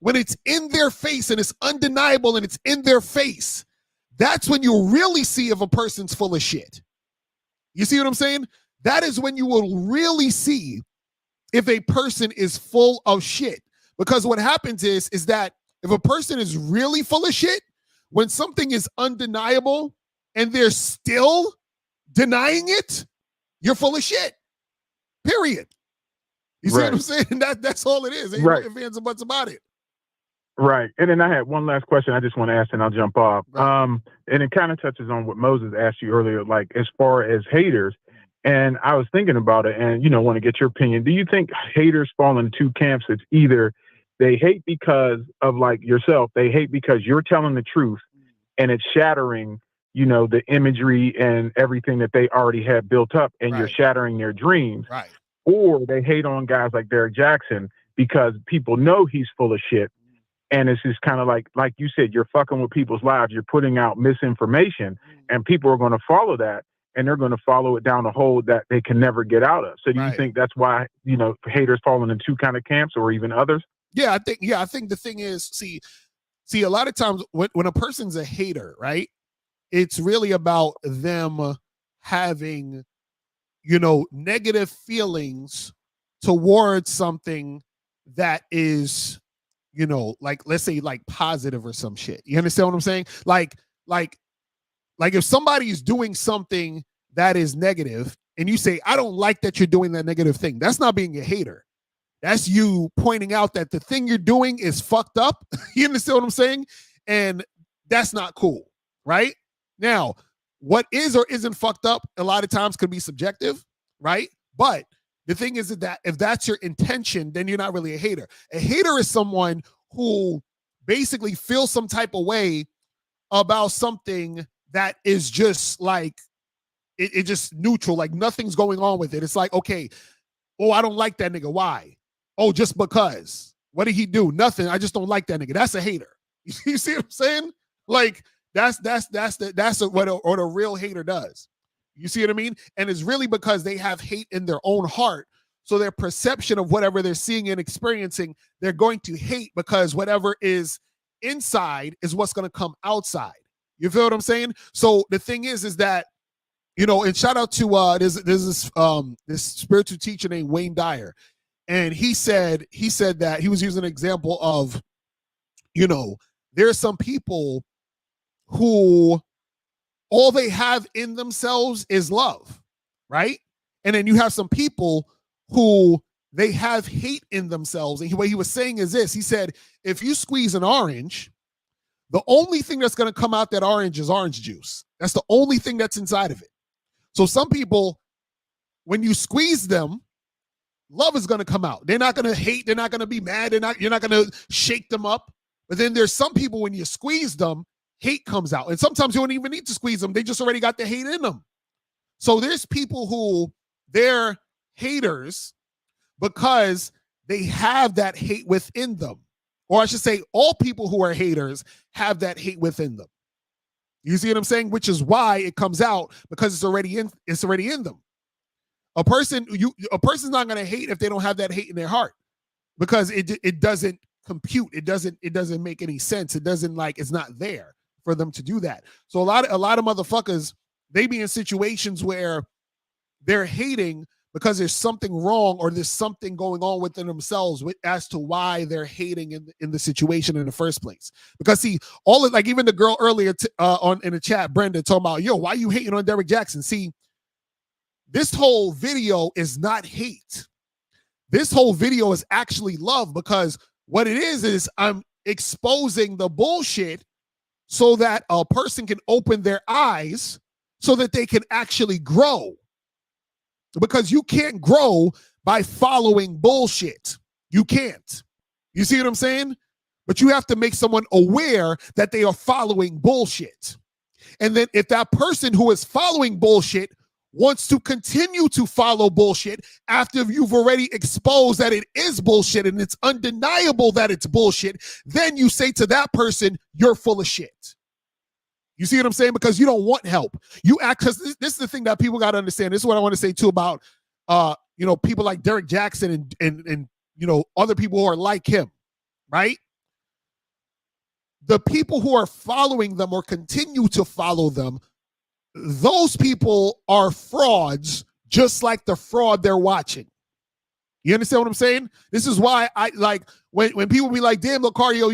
and it's undeniable and it's in their face, that's when you really see if a person's full of shit. You see what I'm saying? That is when you will really see if a person is full of shit. Because what happens is that if a person is really full of shit, when something is undeniable and they're still denying it, you're full of shit. Period. You see what I'm saying? That's all it is. Ain't no ifs, ands, or buts about it. Right. And then I had one last question I just want to ask, and I'll jump off. Right. And it kind of touches on what Moses asked you earlier, like as far as haters. And I was thinking about it and, want to get your opinion. Do you think haters fall into two camps? It's either they hate because of like yourself, they hate because you're telling the truth and it's shattering, the imagery and everything that they already have built up, and you're shattering their dreams. Right. Or they hate on guys like Derrick Jaxn because people know he's full of shit. And it's just kind of like you said, you're fucking with people's lives. You're putting out misinformation, and people are going to follow that, and they're going to follow it down a hole that they can never get out of. So do you think that's why, haters fall into two kind of camps, or even others? Yeah, I think the thing is, see, a lot of times when a person's a hater, right, it's really about them having, negative feelings towards something that is, like, let's say like positive or some shit. You understand what I'm saying? Like if somebody is doing something that is negative and you say, I don't like that you're doing that negative thing, that's not being a hater. That's you pointing out that the thing you're doing is fucked up. You understand what I'm saying? And that's not cool, right? Now, what is or isn't fucked up a lot of times could be subjective, right? But the thing is that if that's your intention, then you're not really a hater. A hater is someone who basically feels some type of way about something that is just like, it just neutral, like nothing's going on with it. It's like, okay, oh, I don't like that nigga. Why? Oh, just because. What did he do? Nothing. I just don't like that nigga. That's a hater. You see what I'm saying? Like that's what a real hater does. You see what I mean? And it's really because they have hate in their own heart. So their perception of whatever they're seeing and experiencing, they're going to hate because whatever is inside is what's going to come outside. You feel what I'm saying? So the thing is that, and shout out to there's this spiritual teacher named Wayne Dyer. And he said that he was using an example of, there's some people who all they have in themselves is love, right? And then you have some people who they have hate in themselves. And what he was saying is this. He said, if you squeeze an orange, the only thing that's going to come out that orange is orange juice. That's the only thing that's inside of it. So some people, when you squeeze them, love is going to come out. They're not going to hate. They're not going to be mad. You're not going to shake them up. But then there's some people, when you squeeze them, hate comes out. And sometimes you don't even need to squeeze them. They just already got the hate in them. So there's people who they're haters because they have that hate within them. Or I should say all people who are haters have that hate within them. You see what I'm saying? Which is why it comes out, because it's already in them. A person's not going to hate if they don't have that hate in their heart, because it doesn't compute. It doesn't make any sense. It's not there for them to do that. So a lot of motherfuckers, they be in situations where they're hating because there's something wrong or there's something going on within themselves as to why they're hating in the situation in the first place. Because see, even the girl earlier in the chat, Brenda, talking about, yo, why you hating on Derrick Jaxn? See, this whole video is not hate. This whole video is actually love, because what it is I'm exposing the bullshit so that a person can open their eyes so that they can actually grow. Because you can't grow by following bullshit. You can't. You see what I'm saying? But you have to make someone aware that they are following bullshit. And then if that person who is following bullshit wants to continue to follow bullshit after you've already exposed that it is bullshit and it's undeniable that it's bullshit, then you say to that person, you're full of shit. You see what I'm saying? Because you don't want help. You act, because this is the thing that people got to understand. This is what I want to say too about, people like Derrick Jaxn and other people who are like him, right? The people who are following them or continue to follow them, those people are frauds, just like the fraud they're watching. You understand what I'm saying? This is why I like when people be like, damn, Lucario,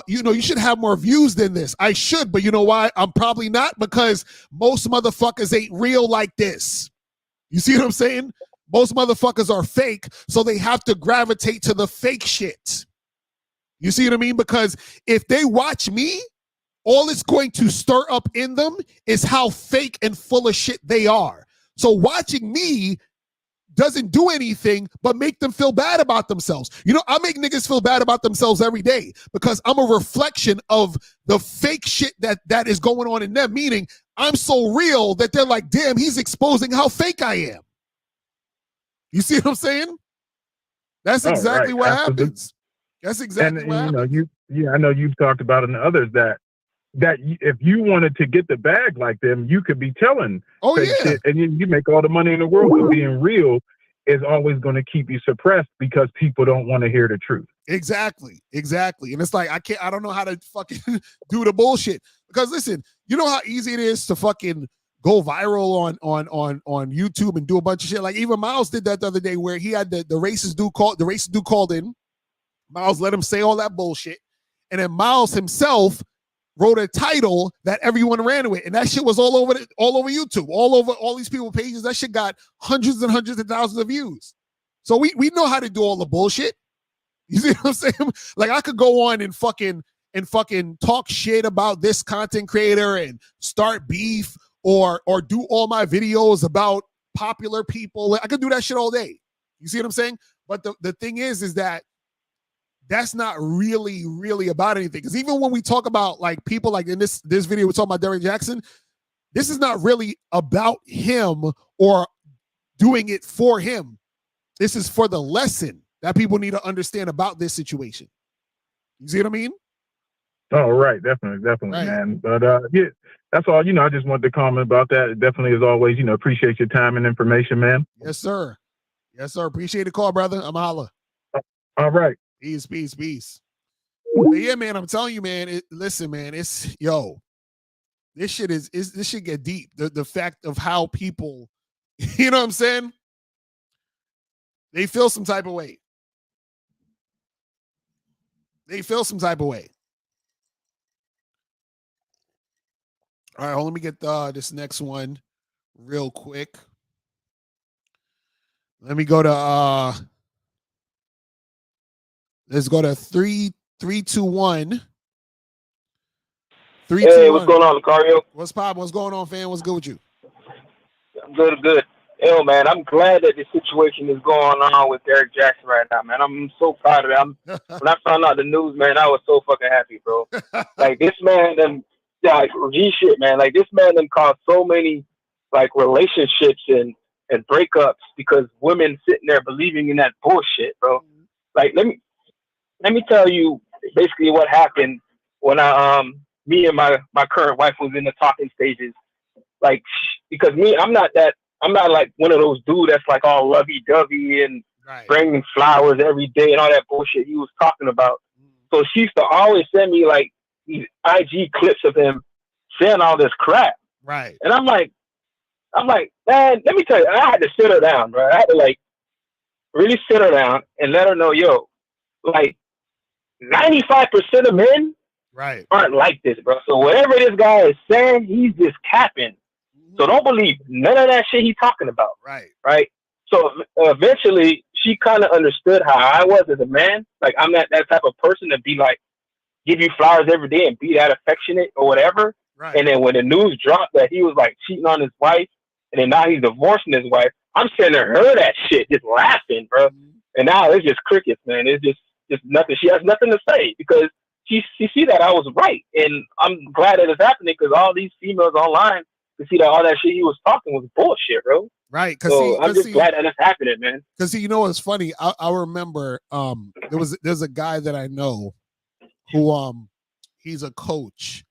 you should have more views than this. I should, but you know why? I'm probably not, because most motherfuckers ain't real like this. You see what I'm saying? Most motherfuckers are fake, so they have to gravitate to the fake shit. You see what I mean? Because if they watch me, all it's going to stir up in them is how fake and full of shit they are. So watching me doesn't do anything but make them feel bad about themselves. I make niggas feel bad about themselves every day because I'm a reflection of the fake shit that is going on in them, meaning I'm so real that they're like, damn, he's exposing how fake I am. You see what I'm saying? That's exactly what happens. That's exactly what happens. I know you've talked about in others that if you wanted to get the bag like them, you could be telling fake shit, and you make all the money in the world. But being real is always going to keep you suppressed because people don't want to hear the truth. Exactly. And it's like, I don't know how to fucking do the bullshit. Because listen, you know how easy it is to fucking go viral on YouTube and do a bunch of shit. Like even Miles did that the other day where he had the racist dude called in. Miles let him say all that bullshit. And then Miles himself wrote a title that everyone ran with, and that shit was all over YouTube, all over all these people's pages. That shit got hundreds and hundreds of thousands of views. So we know how to do all the bullshit. You see what I'm saying? Like I could go on and fucking talk shit about this content creator and start beef or do all my videos about popular people. I could do that shit all day. You see what I'm saying? But the thing is that that's not really about anything. Because even when we talk about like people like in this video, we're talking about Derrick Jaxn, this is not really about him or doing it for him. This is for the lesson that people need to understand about this situation. You see what I mean? Oh, right. Definitely, right. Man. But yeah, that's all. I just wanted to comment about that. Definitely, as always, appreciate your time and information, man. Yes, sir. Appreciate the call, brother. I'm holla. All right. Peace. But yeah, man, I'm telling you, man. Listen, man, this shit get deep. The fact of how people, you know what I'm saying? They feel some type of way. All right, let me get this next one real quick. Let me go to let's go to 321. Hey, what's going on, Lucario? What's poppin'? What's going on, fam? What's good with you? I'm good. Yo, man, I'm glad that this situation is going on with Derrick Jaxn right now, man. I'm so proud of it. When I found out the news, man, I was so fucking happy, bro. Like this man, like G shit, man. Like this man caused so many like relationships and breakups because women sitting there believing in that bullshit, bro. Like let me tell you basically what happened when me and my current wife was in the talking stages. Like, because I'm not like one of those dudes that's like all lovey-dovey and bringing flowers every day and all that bullshit he was talking about. So she used to always send me like these IG clips of him saying all this crap. Right. And I'm like, man, let me tell you, I had to sit her down, bro. I had to like really sit her down and let her know, yo, like 95% of men aren't like this, bro. So whatever this guy is saying, he's just capping. So don't believe none of that shit he's talking about. Right. So eventually she kind of understood how I was as a man. Like I'm not that type of person to be like, give you flowers every day and be that affectionate or whatever. Right. And then when the news dropped that he was like cheating on his wife, and then now he's divorcing his wife, I'm sitting there heard that shit, just laughing, bro. And now it's just crickets, man. It's just nothing. She has nothing to say because she see that I was right, and I'm glad that it's happening because all these females online can see that all that shit he was talking was bullshit, bro. Right. So I'm just glad that it's happening, man. Because you know what's funny? I remember there's a guy that I know who he's a coach,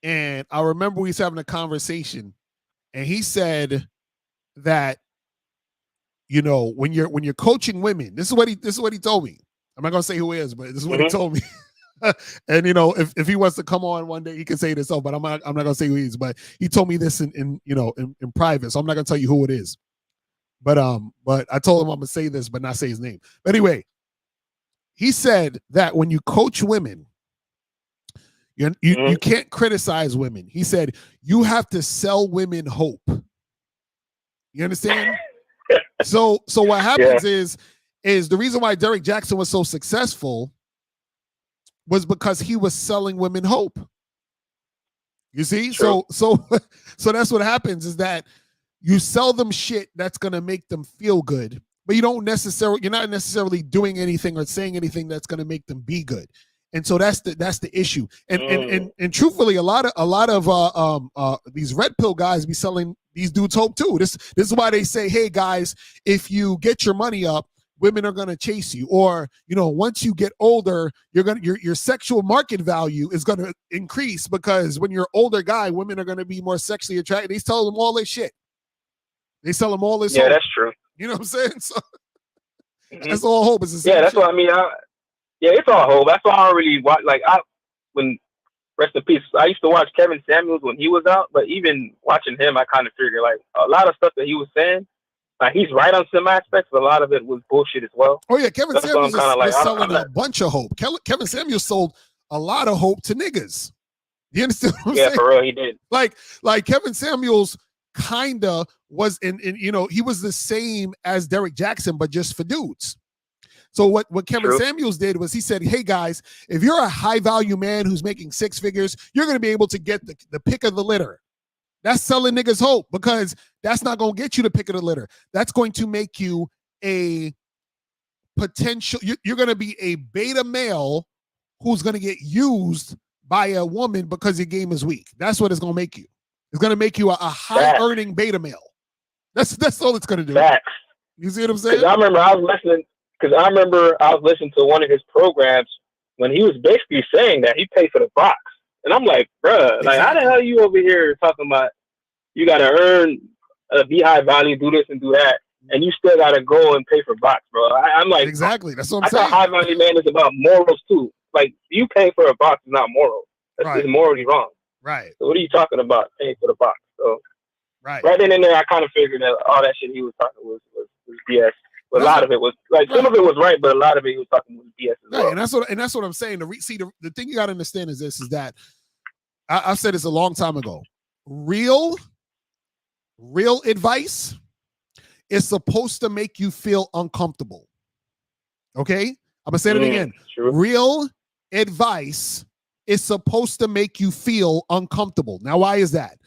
and I remember we was having a conversation, and he said that, you know, when you're coaching women, this is what he told me. I'm not gonna say who he is, but this is what he told me. And you know, if he wants to come on one day, he can say this. Oh, but I'm not gonna say who he is. But he told me this in private, so I'm not gonna tell you who it is. But I told him I'm gonna say this, but not say his name. But anyway, he said that when you coach women, you can't criticize women. He said you have to sell women hope. You understand? So what happens is the reason why Derrick Jaxn was so successful was because he was selling women hope. You see? True. So that's what happens is that you sell them shit that's gonna make them feel good, but you're not necessarily doing anything or saying anything that's gonna make them be good. And so that's the issue. And truthfully, a lot of these red pill guys be selling these dudes hope too. This is why they say, hey guys, if you get your money up, women are gonna chase you, or you know, once you get older, your sexual market value is gonna increase because when you're an older guy, women are gonna be more sexually attracted. They tell them all this shit. They sell them all this. Yeah, hope. That's true. You know what I'm saying? So that's all hope. It's that's shit. What I mean. Yeah, it's all hope. That's why I don't really watch. Like when rest in peace, I used to watch Kevin Samuels when he was out, but even watching him, I kind of figured like a lot of stuff that he was saying. Like he's right on some aspects, but a lot of it was bullshit as well. Oh yeah, Kevin Samuels is selling a bunch of hope. Kevin Samuels sold a lot of hope to niggas. You understand what I'm saying? For real, he did. Like Kevin Samuels kinda was in you know, he was the same as Derrick Jaxn, but just for dudes. So what Kevin Samuels did was he said, hey guys, if you're a high value man who's making six figures, you're going to be able to get the pick of the litter. That's selling niggas hope because that's not going to get you the pick of the litter. That's going to make you a potential, you're going to be a beta male who's going to get used by a woman because your game is weak. That's what it's going to make you. It's going to make you a high earning beta male. That's all it's going to do. You see what I'm saying? I remember I was listening to one of his programs when he was basically saying that he paid for the box. And I'm like, bruh, like, how the hell are you over here talking about you got to earn a high value, do this and do that, and you still got to go and pay for box, bro? I'm like, exactly. That's what I'm saying. I thought high value man is about morals too. Like, you paying for a box is not moral. That's morally wrong. Right. So what are you talking about paying for the box? So right then and there, I kind of figured that all that shit he was talking was BS. But a lot of it was like some of it was right, but a lot of it he was talking was BS as well. And that's what I'm saying. The thing you got to understand is this: is that I've said this a long time ago. Real advice is supposed to make you feel uncomfortable. Okay, I'm gonna say it again. True. Real advice is supposed to make you feel uncomfortable. Now, why is that?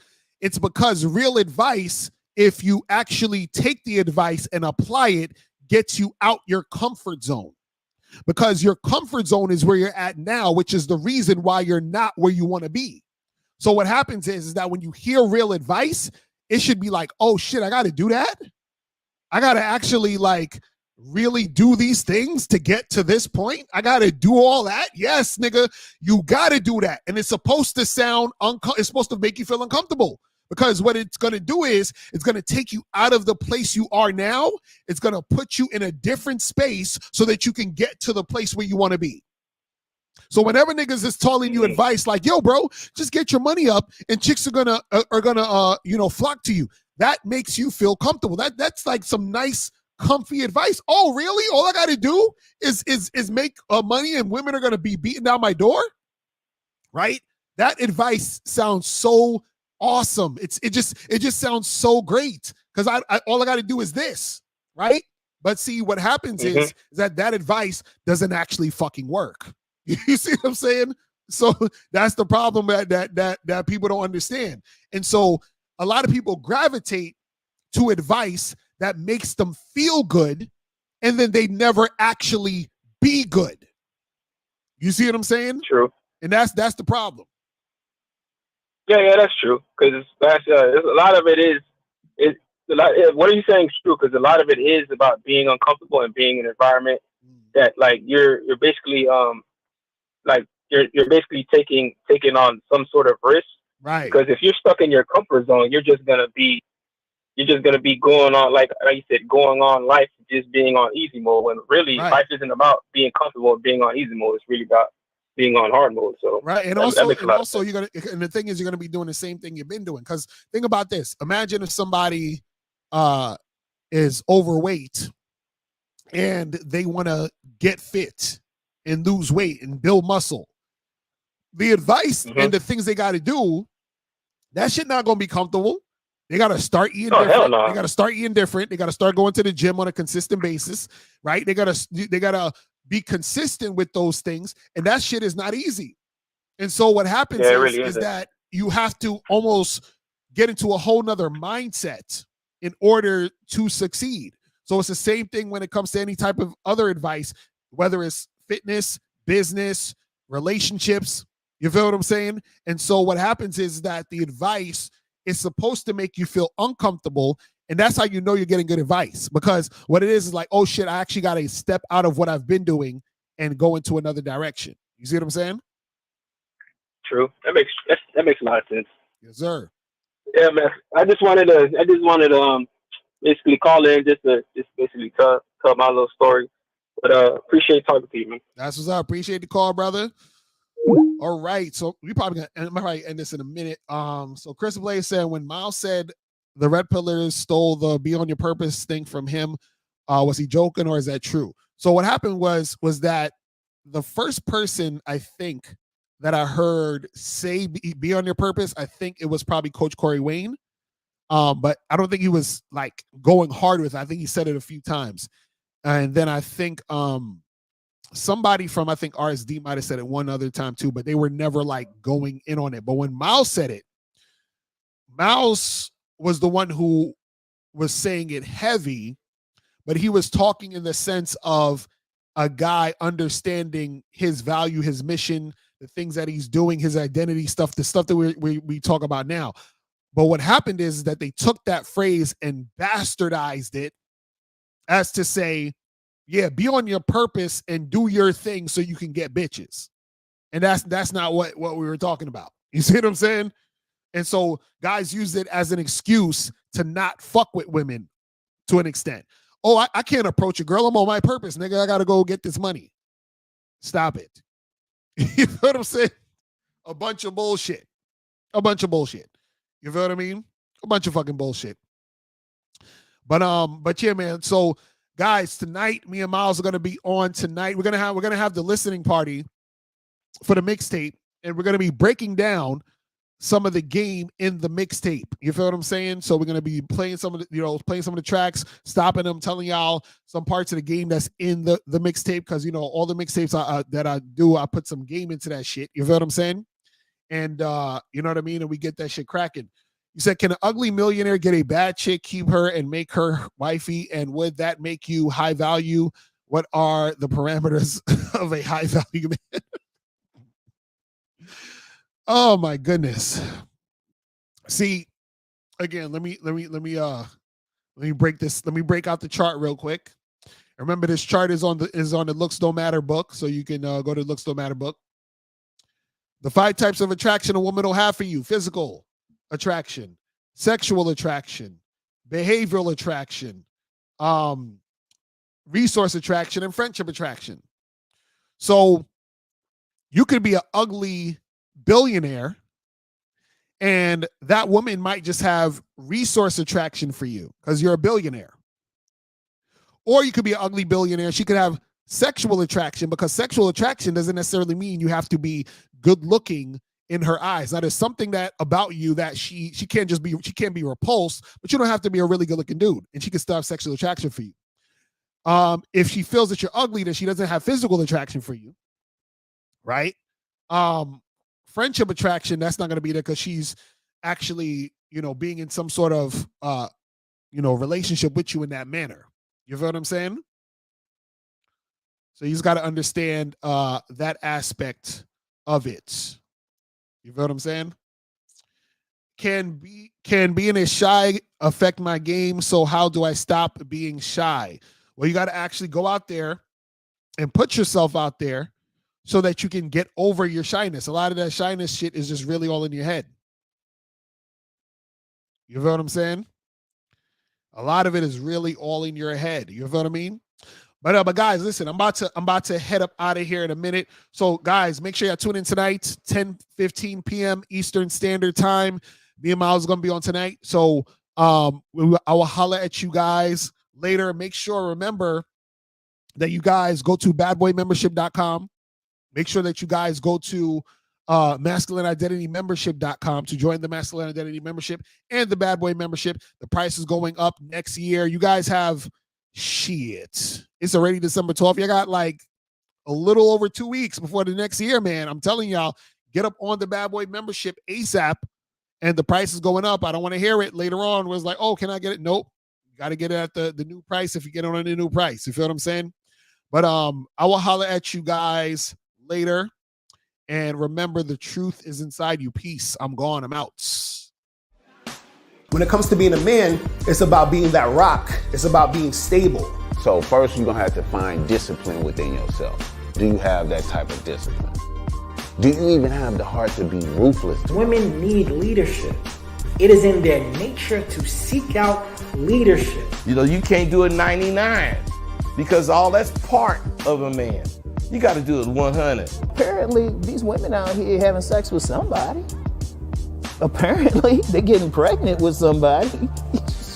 It's because real advice, if you actually take the advice and apply it, gets you out your comfort zone, because your comfort zone is where you're at now, which is the reason why you're not where you want to be. So what happens is that when you hear real advice, it should be like, oh shit, I got to do that. I got to actually like really do these things to get to this point. I got to do all that. Yes, nigga, you got to do that. And it's supposed to sound, it's supposed to make you feel uncomfortable. Because what it's going to do is it's going to take you out of the place you are now. It's going to put you in a different space so that you can get to the place where you want to be. So whenever niggas is telling you advice like, yo, bro, just get your money up and chicks are gonna flock to you. That makes you feel comfortable. That's like some nice, comfy advice. Oh, really? All I got to do is make money and women are going to be beating down my door? Right? That advice sounds so awesome. It just sounds so great because I all I got to do is this, right? But see, what happens is that advice doesn't actually fucking work. You see what I'm saying? So that's the problem that people don't understand. And so a lot of people gravitate to advice that makes them feel good, and then they never actually be good. You see what I'm saying? True. And that's the problem. Yeah, that's true. Because that's a lot of it is what are you saying is true? Because a lot of it is about being uncomfortable and being in an environment that like you're basically like you're basically taking on some sort of risk. Right. Because if you're stuck in your comfort zone, you're just gonna be going on like you said, going on life just being on easy mode. When really life isn't about being comfortable and being on easy mode. It's really about being on hard mode. So right, and also you're gonna, and the thing is, you're gonna be doing the same thing you've been doing. Because think about this: imagine if somebody is overweight and they want to get fit and lose weight and build muscle. The advice and the things they got to do, that shit not gonna be comfortable. They got to start eating different. No. They got to start eating different. They got to start going to the gym on a consistent basis, right? They got to be consistent with those things, and that shit is not easy. And so what happens is that you have to almost get into a whole nother mindset in order to succeed. So it's the same thing when it comes to any type of other advice, whether it's fitness, business, relationships. You feel what I'm saying? And so what happens is that the advice is supposed to make you feel uncomfortable, and that's how you know you're getting good advice. Because what it is like, oh shit, I actually got to step out of what I've been doing and go into another direction. You see what I'm saying? True. That makes a lot of sense. Yes, sir. Yeah, man. I just wanted to basically call in just basically tell my little story. But appreciate talking to you, man. That's what's up. Appreciate the call, brother. All right, so we probably gonna end this in a minute. So Chris Blaze said when Miles said the Red Pillars stole the "Be on Your Purpose" thing from him, was he joking or is that true? So what happened was that the first person I think that I heard say "Be on Your Purpose," I think it was probably Coach Corey Wayne, but I don't think he was like going hard with it. I think he said it a few times, and then I think somebody from I think RSD might have said it one other time too, but they were never like going in on it. But when Miles said it, Miles was the one who was saying it heavy, but he was talking in the sense of a guy understanding his value, his mission, the things that he's doing, his identity stuff, the stuff that we talk about now. But what happened is that they took that phrase and bastardized it as to say, yeah, be on your purpose and do your thing so you can get bitches. And that's not what we were talking about. You see what I'm saying? And so guys use it as an excuse to not fuck with women to an extent. Oh, I can't approach a girl. I'm on my purpose, nigga. I got to go get this money. Stop it. You know what I'm saying? A bunch of bullshit. A bunch of bullshit. You feel what I mean? A bunch of fucking bullshit. But yeah, man. So guys, tonight, me and Miles are gonna be on tonight. We're gonna have the listening party for the mixtape, and we're gonna be breaking down some of the game in the mixtape. You feel what I'm saying? So we're gonna be playing some of the tracks, stopping them, telling y'all some parts of the game that's in the mixtape, because all the mixtapes that I do, I put some game into that shit. You feel what I'm saying? And you know what I mean? And we get that shit cracking. You said, can an ugly millionaire get a bad chick, keep her, and make her wifey? And would that make you high value? What are the parameters of a high value man? Oh my goodness. See, again, let me break this. Let me break out the chart real quick. Remember, this chart is on the Looks Don't Matter book, so you can go to the Looks Don't Matter book. The 5 types of attraction a woman will have for you: physical attraction, sexual attraction, behavioral attraction, resource attraction, and friendship attraction. So you could be an ugly billionaire, and that woman might just have resource attraction for you because you're a billionaire. Or you could be an ugly billionaire. She could have sexual attraction, because sexual attraction doesn't necessarily mean you have to be good looking in her eyes. Now, there's something that about you that she can't be repulsed, but you don't have to be a really good looking dude, and she can still have sexual attraction for you. If she feels that you're ugly, then she doesn't have physical attraction for you, right? Friendship attraction, that's not going to be there because she's actually, being in some sort of, relationship with you in that manner. You feel what I'm saying? So you just got to understand that aspect of it. You feel what I'm saying? Can being a shy affect my game? So how do I stop being shy? Well, you got to actually go out there and put yourself out there so that you can get over your shyness. A lot of that shyness shit is just really all in your head. You feel what I'm saying? A lot of it is really all in your head. You feel what I mean? But guys, listen, I'm about to head up out of here in a minute. So guys, make sure you tune in tonight, 10:15 p.m. Eastern Standard Time. Me and Miles are gonna be on tonight. So I will holler at you guys later. Make sure, remember that you guys go to badboymembership.com. Make sure that you guys go to masculineidentitymembership.com to join the Masculine Identity Membership and the Bad Boy Membership. The price is going up next year. You guys have shit. It's already December 12th. You got like a little over 2 weeks before the next year, man. I'm telling y'all, get up on the Bad Boy Membership ASAP, and the price is going up. I don't want to hear it later on where it's like, oh, can I get it? Nope. You got to get it at the new price if you get it on the new price. You feel what I'm saying? But I will holler at you guys later. And remember, the truth is inside you. Peace. I'm gone. I'm out. When it comes to being a man, it's about being that rock. It's about being stable. So first, you're going to have to find discipline within yourself. Do you have that type of discipline? Do you even have the heart to be ruthless? Women need leadership. It is in their nature to seek out leadership. You can't do it 99 because all that's part of a man. You got to do it 100. Apparently, these women out here having sex with somebody. Apparently, they're getting pregnant with somebody.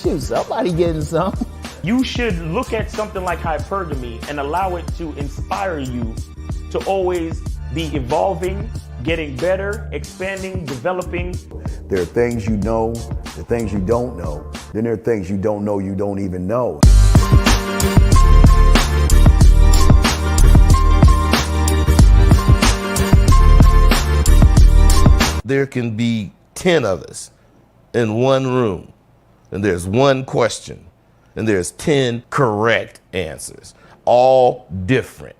Shoot, somebody getting some. You should look at something like hypergamy and allow it to inspire you to always be evolving, getting better, expanding, developing. There are things you know, the things you don't know. Then there are things you don't know you don't even know. There can be 10 of us in one room, and there's one question, and there's 10 correct answers, all different.